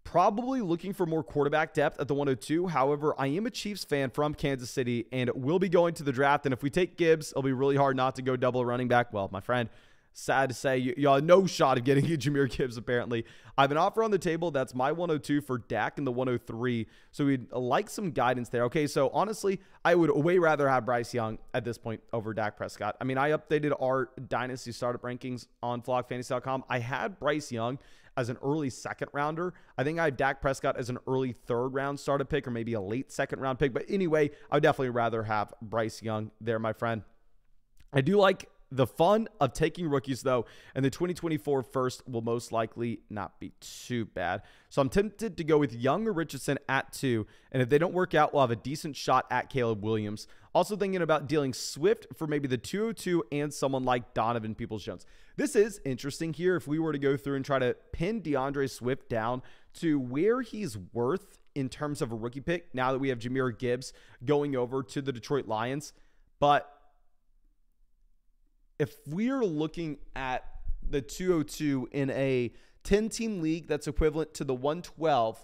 Probably looking for more quarterback depth at the 102. However, I am a Chiefs fan from Kansas City and will be going to the draft. And if we take Gibbs, it'll be really hard not to go double running back. Well, my friend, sad to say, y'all have no shot of getting Jahmyr Gibbs, apparently. I have an offer on the table. That's my 102 for Dak and the 103. So we'd like some guidance there. Okay, so honestly, I would way rather have Bryce Young at this point over Dak Prescott. I mean, I updated our Dynasty startup rankings on flockfantasy.com. I had Bryce Young as an early second rounder. I think I have Dak Prescott as an early third round startup pick or maybe a late second round pick. But anyway, I would definitely rather have Bryce Young there, my friend. I do like the fun of taking rookies, though, and the 2024 first will most likely not be too bad. So I'm tempted to go with Young or Richardson at 2, and if they don't work out, we'll have a decent shot at Caleb Williams. Also thinking about dealing Swift for maybe the 202 and someone like Donovan Peoples-Jones. This is interesting here if we were to go through and try to pin DeAndre Swift down to where he's worth in terms of a rookie pick now that we have Jahmyr Gibbs going over to the Detroit Lions. But if we are looking at the 202 in a 10-team league that's equivalent to the 112,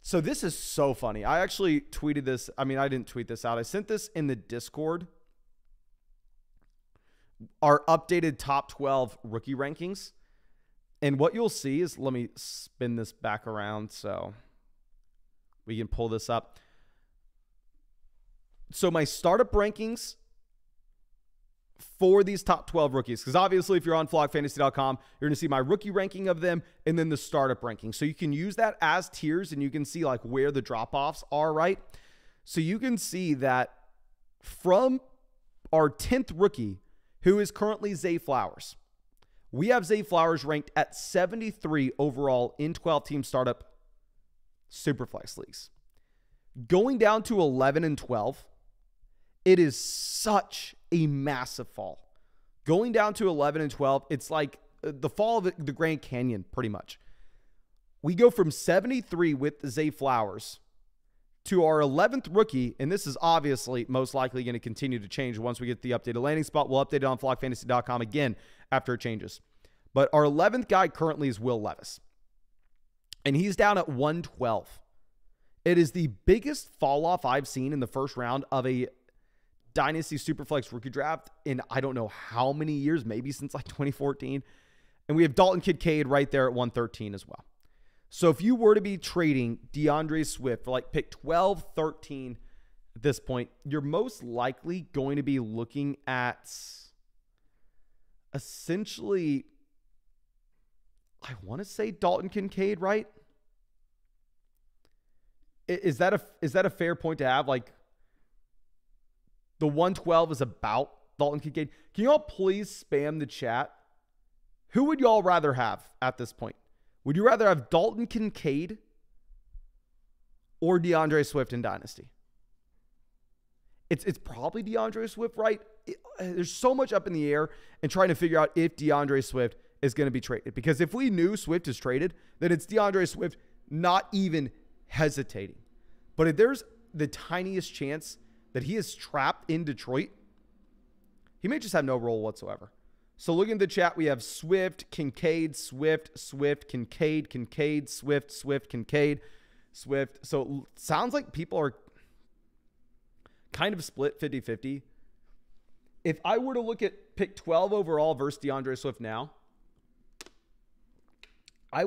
so this is so funny. I actually tweeted this. I mean, I didn't tweet this out. I sent this in the Discord. Our updated top 12 rookie rankings. And what you'll see is, let me spin this back around so we can pull this up. So my startup rankings for these top 12 rookies, because obviously if you're on flockfantasy.com, you're going to see my rookie ranking of them and then the startup ranking. So you can use that as tiers and you can see like where the drop-offs are, right? So you can see that from our 10th rookie, who is currently Zay Flowers, we have Zay Flowers ranked at 73 overall in 12-team startup Superflex leagues. Going down to 11 and 12, it is such a massive fall. Going down to 11 and 12, it's like the fall of the Grand Canyon, pretty much. We go from 73 with Zay Flowers to our 11th rookie, and this is obviously most likely going to continue to change once we get the updated landing spot. We'll update it on flockfantasy.com again after it changes. But our 11th guy currently is Will Levis, and he's down at 112. It is the biggest fall off I've seen in the first round of a Dynasty Superflex rookie draft in I don't know how many years, maybe since like 2014. And we have Dalton Kincaid right there at 113 as well. So if you were to be trading DeAndre Swift for like pick 12, 13 at this point, you're most likely going to be looking at essentially, I want to say Dalton Kincaid, right? Is that a fair point to have? Like, the 112 is about Dalton Kincaid. Can you all please spam the chat? Who would y'all rather have at this point? Would you rather have Dalton Kincaid or DeAndre Swift in Dynasty? It's probably DeAndre Swift, right? There's so much up in the air and trying to figure out if DeAndre Swift is going to be traded. Because if we knew Swift is traded, then it's DeAndre Swift not even hesitating. But if there's the tiniest chance that he is trapped in Detroit, he may just have no role whatsoever. So looking at the chat, we have Swift, Kincaid, Swift, Swift, Kincaid, Kincaid, Swift, Swift, Kincaid, Swift. So it sounds like people are kind of split 50-50. If I were to look at pick 12 overall versus DeAndre Swift now, I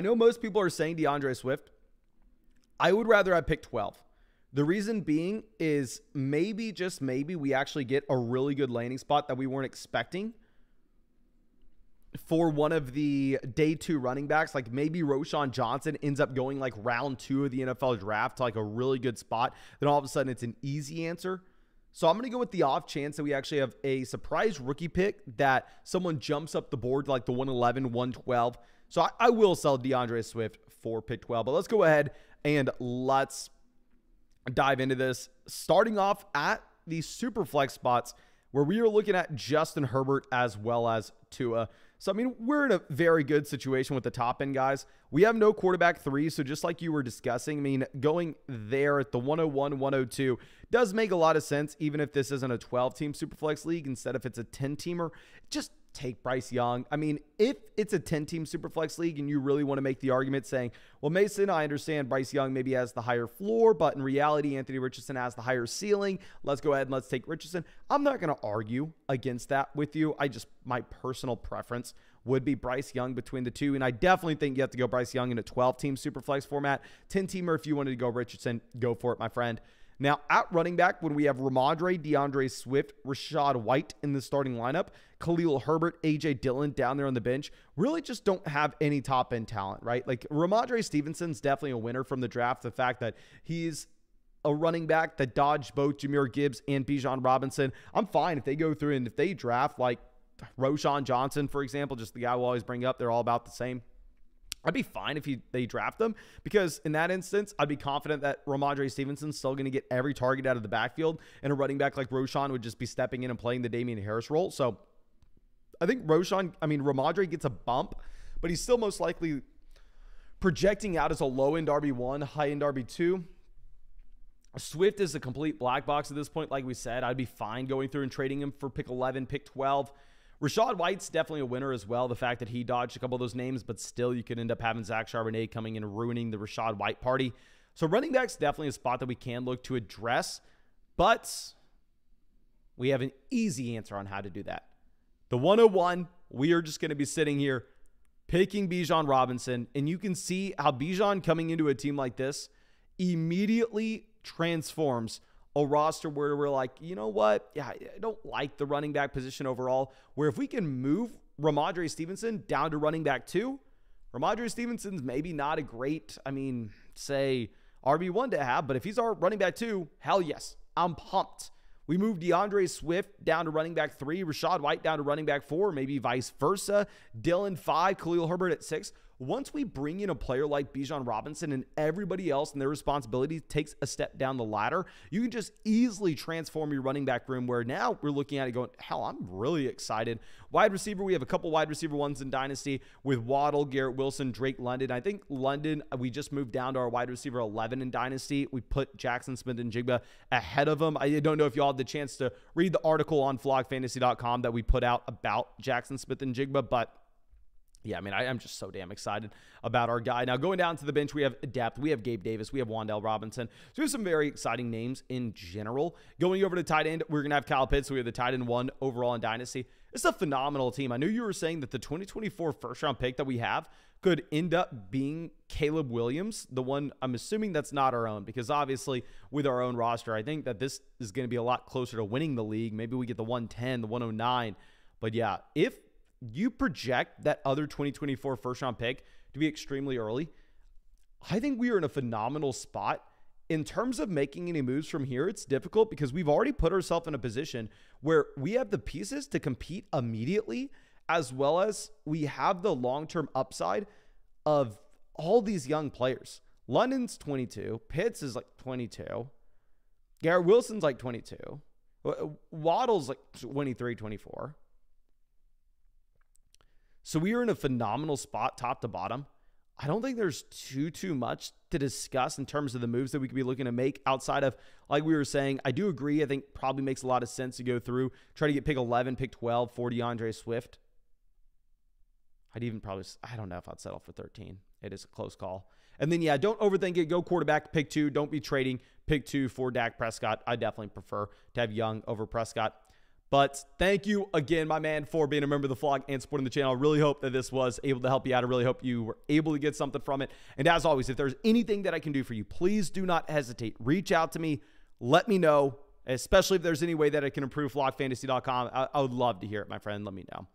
know most people are saying DeAndre Swift. I would rather have pick 12. The reason being is maybe, just maybe, we actually get a really good landing spot that we weren't expecting. for one of the day 2 running backs, like maybe Roschon Johnson ends up going like round 2 of the NFL draft to like a really good spot, then all of a sudden it's an easy answer. So I'm going to go with the off chance that we actually have a surprise rookie pick that someone jumps up the board to like the 111, 112. So I will sell DeAndre Swift for pick 12, but let's go ahead and let's dive into this. Starting off at the super flex spots where we are looking at Justin Herbert as well as Tua. So, I mean, we're in a very good situation with the top end guys. We have no quarterback 3, so just like you were discussing, I mean, going there at the 101, 102 does make a lot of sense, even if this isn't a 12-team Superflex league. Instead, if it's a 10-teamer, just take Bryce Young. I mean, if it's a 10-team Superflex league and you really want to make the argument saying, well, Mason, I understand Bryce Young maybe has the higher floor, but in reality, Anthony Richardson has the higher ceiling. Let's go ahead and let's take Richardson. I'm not going to argue against that with you. My personal preference would be Bryce Young between the two. And I definitely think you have to go Bryce Young in a 12-team Superflex format. 10-teamer, if you wanted to go Richardson, go for it, my friend. Now, at running back, when we have Rhamondre, DeAndre Swift, Rachaad White in the starting lineup, Khalil Herbert, A.J. Dillon down there on the bench, really just don't have any top-end talent, right? Like, Rhamondre Stevenson's definitely a winner from the draft. The fact that he's a running back that dodged both Jahmyr Gibbs and Bijan Robinson. I'm fine if they go through and if they draft, like, Roschon Johnson, for example, just the guy we'll always bring up. They're all about the same. I'd be fine if they draft them, because in that instance, I'd be confident that Rhamondre Stevenson's still going to get every target out of the backfield, and a running back like Roschon would just be stepping in and playing the Damian Harris role. So I think Rhamondre gets a bump, but he's still most likely projecting out as a low-end RB1, high-end RB2. Swift is a complete black box at this point. Like we said, I'd be fine going through and trading him for pick 11, pick 12. Rachaad White's definitely a winner as well. The fact that he dodged a couple of those names, but still you could end up having Zach Charbonnet coming in and ruining the Rachaad White party. So running back's definitely a spot that we can look to address, but we have an easy answer on how to do that. The 101, we are just going to be sitting here picking Bijan Robinson, and you can see how Bijan coming into a team like this immediately transforms a roster where we're like, you know what? Yeah, I don't like the running back position overall. Where if we can move Rhamondre Stevenson down to running back 2, Rhamondre Stevenson's maybe not a great, say RB1 to have, but if he's our running back 2, hell yes, I'm pumped. We move DeAndre Swift down to running back 3, Rachaad White down to running back 4, maybe vice versa. Dillon 5, Khalil Herbert at 6. Once we bring in a player like Bijan Robinson and everybody else and their responsibility takes a step down the ladder, you can just easily transform your running back room, where now we're looking at it going, hell, I'm really excited. Wide receiver, we have a couple wide receiver ones in Dynasty with Waddle, Garrett Wilson, Drake London. I think London, we just moved down to our wide receiver 11 in Dynasty. We put Jackson Smith-Njigba ahead of him. I don't know if y'all had the chance to read the article on flogfantasy.com that we put out about Jackson Smith-Njigba, but yeah, I'm just so damn excited about our guy. Now, going down to the bench, we have depth. We have Gabe Davis. We have Wan'Dale Robinson. So we have some very exciting names in general. Going over to tight end, we're going to have Kyle Pitts. So we have the tight end 1 overall in Dynasty. It's a phenomenal team. I knew you were saying that the 2024 first-round pick that we have could end up being Caleb Williams, the one I'm assuming that's not our own, because obviously with our own roster, I think that this is going to be a lot closer to winning the league. Maybe we get the 110, the 109. But yeah, if you project that other 2024 first-round pick to be extremely early, I think we are in a phenomenal spot. In terms of making any moves from here, it's difficult because we've already put ourselves in a position where we have the pieces to compete immediately, as well as we have the long-term upside of all these young players. London's 22. Pitts is like 22. Garrett Wilson's like 22. Waddle's like 23, 24. So we are in a phenomenal spot top to bottom. I don't think there's too much to discuss in terms of the moves that we could be looking to make outside of, like we were saying, I do agree. I think probably makes a lot of sense to go through, try to get pick 11, pick 12 for DeAndre Swift. I don't know if I'd settle for 13. It is a close call. And then, yeah, don't overthink it. Go quarterback, pick 2. Don't be trading pick 2 for Dak Prescott. I definitely prefer to have Young over Prescott. But thank you again, my man, for being a member of the vlog and supporting the channel. I really hope that this was able to help you out. I really hope you were able to get something from it. And as always, if there's anything that I can do for you, please do not hesitate. Reach out to me. Let me know, especially if there's any way that I can improve flogfantasy.com. I would love to hear it, my friend. Let me know.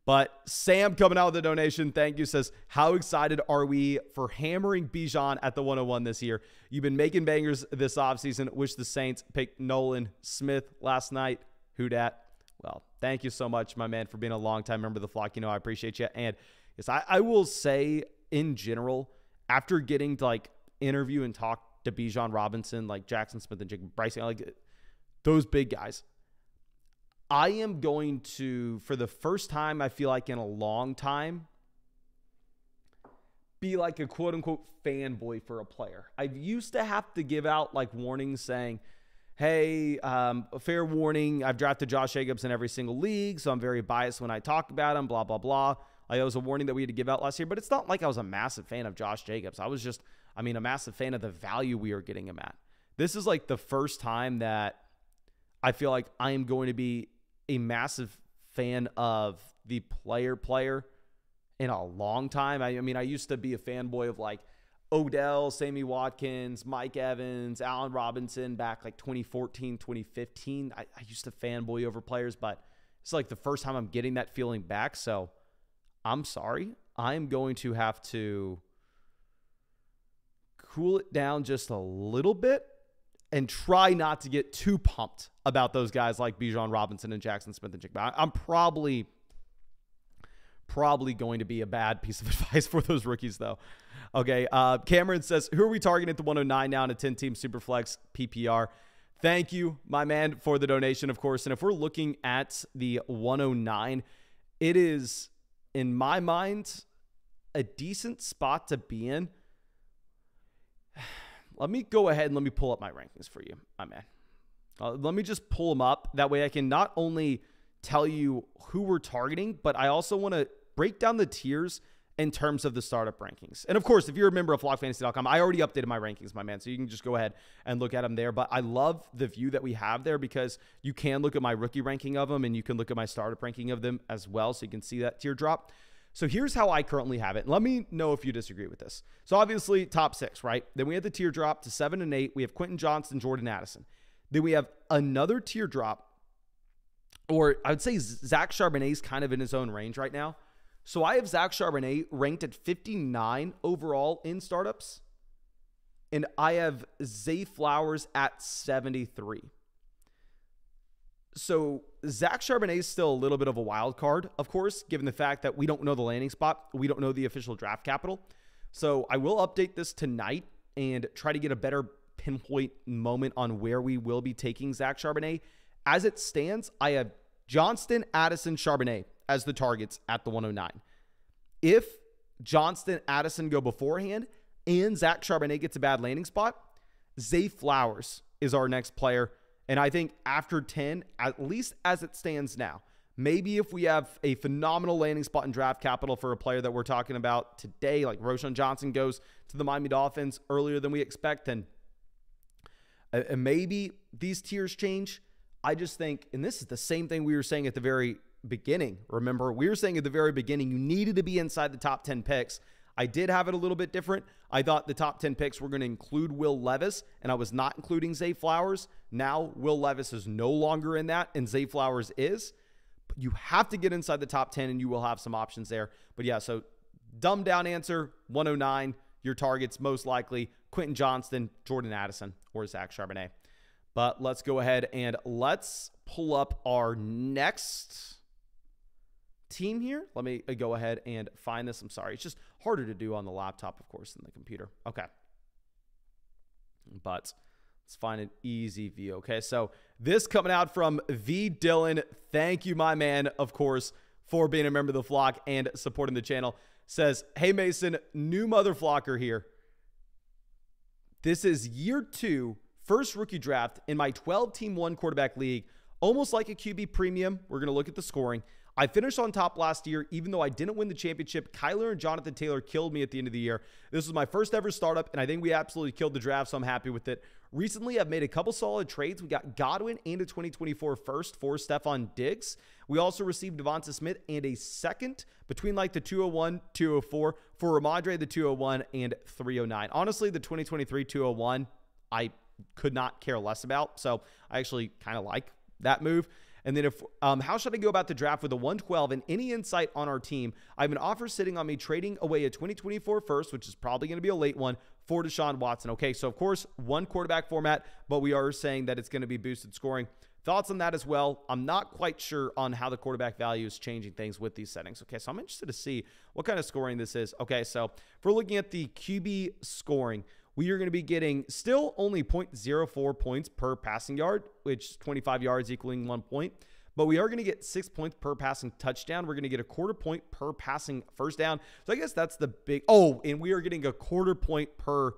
But Sam coming out with a donation, thank you, says, how excited are we for hammering Bijan at the 101 this year? You've been making bangers this offseason. Wish the Saints picked Nolan Smith last night. Who dat? Well, thank you so much, my man, for being a longtime member of the flock. You know, I appreciate you. And yes, I will say in general, after getting to like interview and talk to Bijan Robinson, like Jackson Smith and Jacob Bryce, like those big guys, I am going to, for the first time, I feel like in a long time, be like a quote unquote fanboy for a player. I used to have to give out like warnings saying, hey, fair warning, I've drafted Josh Jacobs in every single league, so I'm very biased when I talk about him, blah, blah, blah. Like, it was a warning that we had to give out last year, but it's not like I was a massive fan of Josh Jacobs. I was just, a massive fan of the value we are getting him at. This is like the first time that I feel like I am going to be a massive fan of the player in a long time. I used to be a fanboy of like Odell, Sammy Watkins, Mike Evans, Allen Robinson back like 2014, 2015. I used to fanboy over players, but it's like the first time I'm getting that feeling back. So I'm sorry. I'm going to have to cool it down just a little bit and try not to get too pumped about those guys like Bijan Robinson and Jackson Smith and Jigba. I'm probably going to be a bad piece of advice for those rookies, though. Okay, Cameron says, who are we targeting at the 109 now in a 10-team Superflex PPR? Thank you, my man, for the donation, of course. And if we're looking at the 109, it is, in my mind, a decent spot to be in. Let me go ahead and let me pull up my rankings for you, my man. Let me just pull them up. That way I can not only tell you who we're targeting, but I also want to break down the tiers in terms of the startup rankings. And of course, if you're a member of flockfantasy.com, I already updated my rankings, my man. So you can just go ahead and look at them there. But I love the view that we have there because you can look at my rookie ranking of them and you can look at my startup ranking of them as well. So you can see that tier drop. So here's how I currently have it. Let me know if you disagree with this. So obviously top 6, right? Then we have the tier drop to 7 and 8. We have Quentin Johnston, Jordan Addison. Then we have another tier drop, or I would say Zach Charbonnet is kind of in his own range right now. So I have Zach Charbonnet ranked at 59 overall in startups. And I have Zay Flowers at 73. So Zach Charbonnet is still a little bit of a wild card, of course, given the fact that we don't know the landing spot. We don't know the official draft capital. So I will update this tonight and try to get a better pinpoint moment on where we will be taking Zach Charbonnet. As it stands, I have Johnston, Addison, Charbonnet as the targets at the 109. If Johnston, Addison go beforehand and Zach Charbonnet gets a bad landing spot, Zay Flowers is our next player. And I think after 10, at least as it stands now, maybe if we have a phenomenal landing spot in draft capital for a player that we're talking about today, like Roschon Johnson goes to the Miami Dolphins earlier than we expect, then maybe these tiers change. I just think, and this is the same thing we were saying at the very beginning. Remember, we were saying at the very beginning, you needed to be inside the top 10 picks. I did have it a little bit different. I thought the top 10 picks were going to include Will Levis, and I was not including Zay Flowers. Now, Will Levis is no longer in that, and Zay Flowers is. But you have to get inside the top 10, and you will have some options there. But yeah, so dumbed down answer, 109. Your targets, most likely, Quentin Johnston, Jordan Addison, or Zach Charbonnet. But let's go ahead and let's pull up our next team here. Let me go ahead and find this. I'm sorry. It's just harder to do on the laptop, of course, than the computer. Okay. But let's find an easy view. Okay. So this coming out from V Dillon. Thank you, my man, of course, for being a member of the flock and supporting the channel. Says, hey, Mason, new mother flocker here. This is year 2, first rookie draft in my 12-team one quarterback league. Almost like a QB premium. We're going to look at the scoring. I finished on top last year, even though I didn't win the championship. Kyler and Jonathan Taylor killed me at the end of the year. This was my first ever startup, and I think we absolutely killed the draft, so I'm happy with it. Recently, I've made a couple solid trades. We got Godwin and a 2024 first for Stephon Diggs. We also received Devonta Smith and a second between like the 201, 204 for Ramondre, the 201 and 309. Honestly, the 2023 201, I could not care less about, so I actually kind of like that move. And then how should I go about the draft with a 112 and any insight on our team? I have an offer sitting on me trading away a 2024 first, which is probably going to be a late one, for Deshaun Watson. Okay, so of course, one quarterback format, but we are saying that it's going to be boosted scoring. Thoughts on that as well? I'm not quite sure on how the quarterback value is changing things with these settings. Okay, so I'm interested to see what kind of scoring this is. Okay, so if we're looking at the QB scoring, we are going to be getting still only 0.04 points per passing yard, which is 25 yards equaling 1 point. But we are going to get 6 points per passing touchdown. We're going to get a quarter point per passing first down. So I guess that's the big... Oh, and we are getting a quarter point per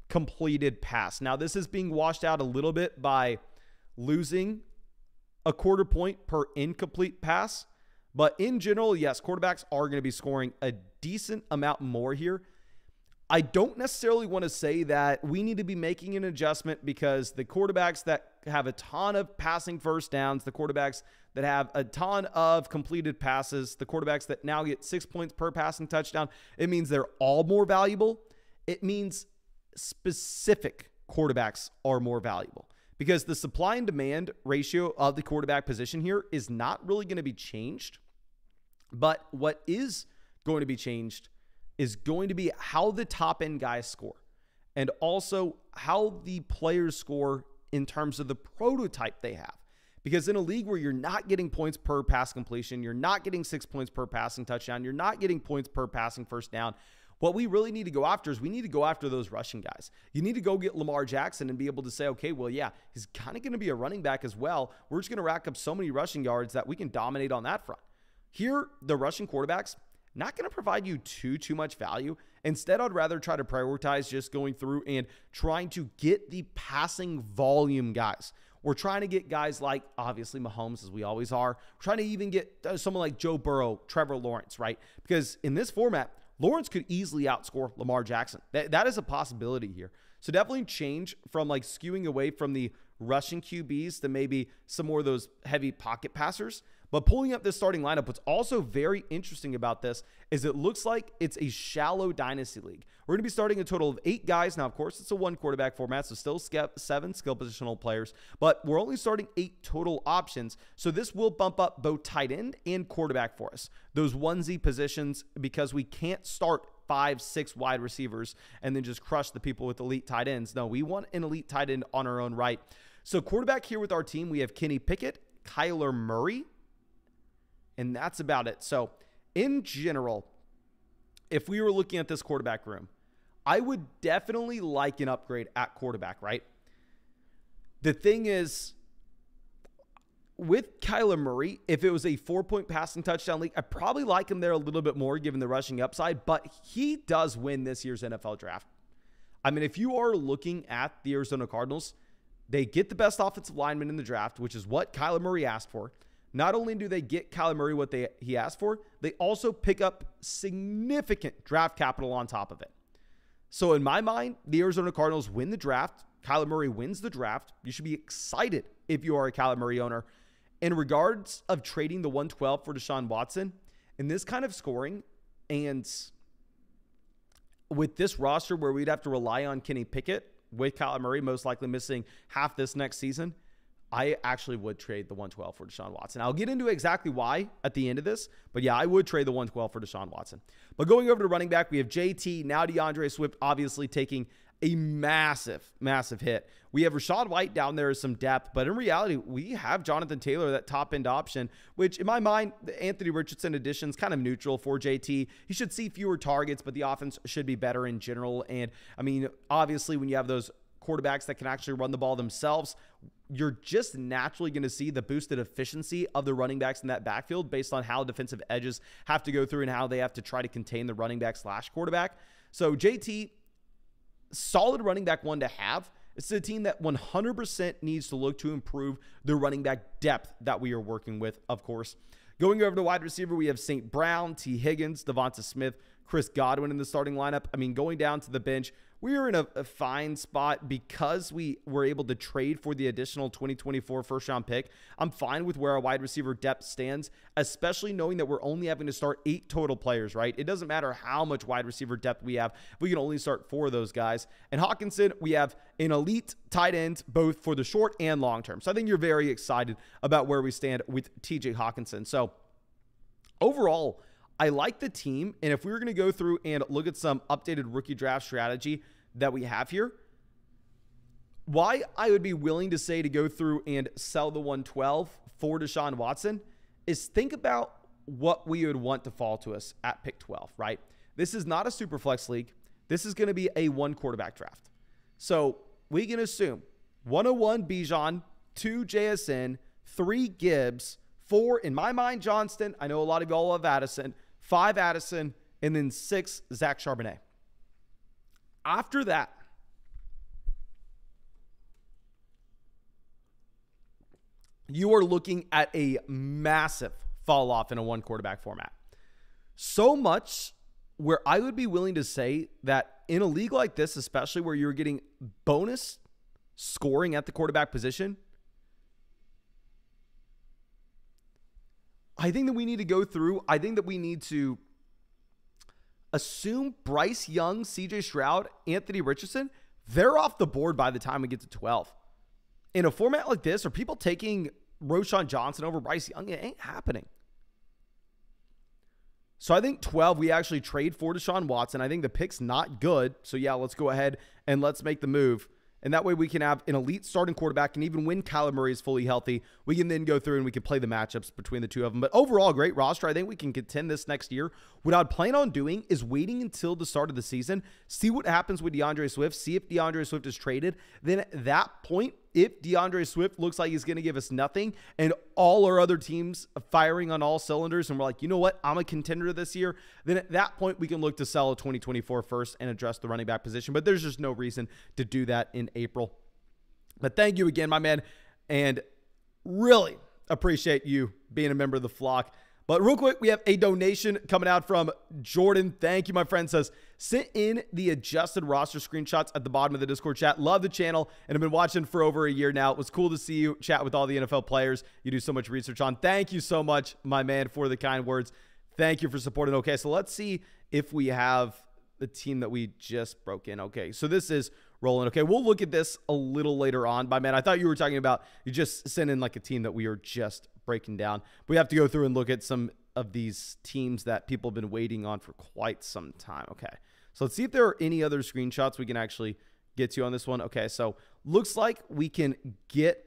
completed pass. Now, this is being washed out a little bit by losing a quarter point per incomplete pass. But in general, yes, quarterbacks are going to be scoring a decent amount more here. I don't necessarily want to say that we need to be making an adjustment because the quarterbacks that have a ton of passing first downs, the quarterbacks that have a ton of completed passes, the quarterbacks that now get 6 points per passing touchdown, it means they're all more valuable. It means specific quarterbacks are more valuable because the supply and demand ratio of the quarterback position here is not really going to be changed. But what is going to be changed is going to be how the top end guys score and also how the players score in terms of the prototype they have. Because in a league where you're not getting points per pass completion, you're not getting 6 points per passing touchdown, you're not getting points per passing first down, what we really need to go after is we need to go after those rushing guys. You need to go get Lamar Jackson and be able to say, okay, well, yeah, he's kind of going to be a running back as well. We're just going to rack up so many rushing yards that we can dominate on that front. Here, the rushing quarterbacks, not going to provide you too much value. Instead, I'd rather try to prioritize just going through and trying to get the passing volume guys. We're trying to get guys like, obviously, Mahomes, as we always are. We're trying to even get someone like Joe Burrow, Trevor Lawrence, right? Because in this format, Lawrence could easily outscore Lamar Jackson. That is a possibility here. So definitely change from like skewing away from the rushing QBs to maybe some more of those heavy pocket passers. But pulling up this starting lineup, what's also very interesting about this is it looks like it's a shallow dynasty league. We're going to be starting a total of 8 guys. Now, of course, it's a 1 quarterback format, so still 7 skill positional players. But we're only starting 8 total options. So this will bump up both tight end and quarterback for us. Those onesie positions, because we can't start 5, 6 wide receivers and then just crush the people with elite tight ends. No, we want an elite tight end on our own right. So quarterback here with our team, we have Kenny Pickett, Kyler Murray, and that's about it. So in general, if we were looking at this quarterback room, I would definitely like an upgrade at quarterback, right? The thing is, with Kyler Murray, if it was a 4-point passing touchdown league, I'd probably like him there a little bit more given the rushing upside, but he does win this year's NFL draft. I mean, if you are looking at the Arizona Cardinals, they get the best offensive lineman in the draft, which is what Kyler Murray asked for. Not only do they get Kyler Murray what he asked for, they also pick up significant draft capital on top of it. So in my mind, the Arizona Cardinals win the draft. Kyler Murray wins the draft. You should be excited if you are a Kyler Murray owner. In regards of trading the 112 for Deshaun Watson, in this kind of scoring and with this roster where we'd have to rely on Kenny Pickett with Kyler Murray most likely missing half this next season, I actually would trade the 112 for Deshaun Watson. I'll get into exactly why at the end of this, but yeah, I would trade the 112 for Deshaun Watson. But going over to running back, we have JT, now DeAndre Swift, obviously taking a massive hit. We have Rachaad White down there as some depth, but in reality, we have Jonathan Taylor, that top-end option, which in my mind, the Anthony Richardson addition is kind of neutral for JT. He should see fewer targets, but the offense should be better in general. And, I mean, obviously, when you have those quarterbacks that can actually run the ball themselves, you're just naturally going to see the boosted efficiency of the running backs in that backfield based on how defensive edges have to go through and how they have to try to contain the running back / quarterback. So JT, solid running back one to have. It's a team that 100% needs to look to improve the running back depth that we are working with, of course. Going over to wide receiver, we have St. Brown, T. Higgins, Devonta Smith, Chris Godwin in the starting lineup. I mean, going down to the bench, we are in a fine spot because we were able to trade for the additional 2024 first-round pick. I'm fine with where our wide receiver depth stands, especially knowing that we're only having to start 8 total players, right? It doesn't matter how much wide receiver depth we have. We can only start 4 of those guys. And Hockenson, we have an elite tight end, both for the short and long term. So I think you're very excited about where we stand with TJ Hockenson. So overall, I like the team, and if we were going to go through and look at some updated rookie draft strategy that we have here, why I would be willing to say to go through and sell the 112 for Deshaun Watson is think about what we would want to fall to us at pick 12, right? This is not a super flex league. This is going to be a 1 quarterback draft. So we can assume 101 Bijan, 2 JSN, 3 Gibbs, 4, in my mind, Johnston. I know a lot of y'all love Addison. 5 Addison, and then 6 Zach Charbonnet. After that, you are looking at a massive fall off in a 1 quarterback format. So much where I would be willing to say that in a league like this, especially where you're getting bonus scoring at the quarterback position, I think that we need to go through. I think that we need to assume Bryce Young, CJ Stroud, Anthony Richardson, they're off the board by the time we get to 12. In a format like this, are people taking Roschon Johnson over Bryce Young? It ain't happening. So I think 12, we actually trade for Deshaun Watson. I think the pick's not good. So yeah, let's go ahead and let's make the move. And that way we can have an elite starting quarterback, and even when Kyler Murray is fully healthy, we can then go through and we can play the matchups between the two of them. But overall, great roster. I think we can contend this next year. What I'd plan on doing is waiting until the start of the season, see what happens with DeAndre Swift, see if DeAndre Swift is traded. Then at that point, if DeAndre Swift looks like he's going to give us nothing and all our other teams firing on all cylinders and we're like, you know what, I'm a contender this year, then at that point we can look to sell a 2024 first and address the running back position. But there's just no reason to do that in April. But thank you again, my man, and really appreciate you being a member of the flock. But real quick, we have a donation coming out from Jordan. Thank you, my friend. Says, sent in the adjusted roster screenshots at the bottom of the Discord chat. Love the channel, and I've been watching for over a year now. It was cool to see you chat with all the NFL players you do so much research on. Thank you so much, my man, for the kind words. Thank you for supporting. Okay, so let's see if we have the team that we just broke in. Okay, so this is rolling. Okay, we'll look at this a little later on. My man, I thought you were talking about you just sent in like a team that we are just breaking down. We have to go through and look at some of these teams that people have been waiting on for quite some time. Okay, so let's see if there are any other screenshots we can actually get to on this one. Okay, so looks like we can get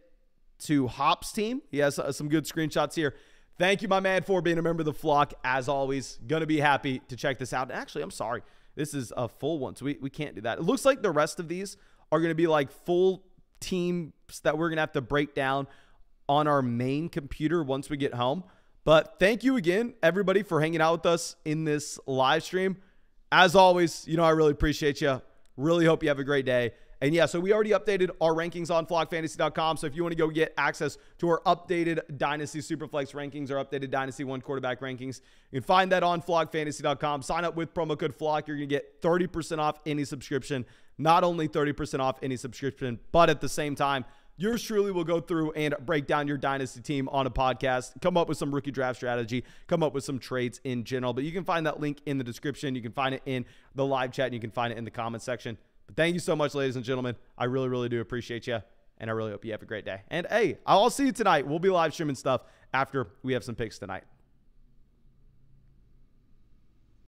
to Hop's team. He has some good screenshots here. Thank you, my man, for being a member of the flock. As always, gonna be happy to check this out. And actually, I'm sorry, this is a full one, so we can't do that. It looks like the rest of these are gonna be like full teams that we're gonna have to break down on our main computer once we get home. But thank you again, everybody, for hanging out with us in this live stream. As always, you know, I really appreciate you. Really hope you have a great day. And yeah, so we already updated our rankings on flockfantasy.com. So if you want to go get access to our updated Dynasty Superflex rankings or updated Dynasty 1 quarterback rankings, you can find that on flockfantasy.com. Sign up with promo code FLOCK. You're going to get 30% off any subscription. Not only 30% off any subscription, but at the same time, yours truly will go through and break down your dynasty team on a podcast, come up with some rookie draft strategy, come up with some trades in general. But you can find that link in the description. You can find it in the live chat, and you can find it in the comment section. But thank you so much, ladies and gentlemen. I really, really do appreciate you, and I really hope you have a great day. And hey, I'll see you tonight. We'll be live streaming stuff after we have some picks tonight.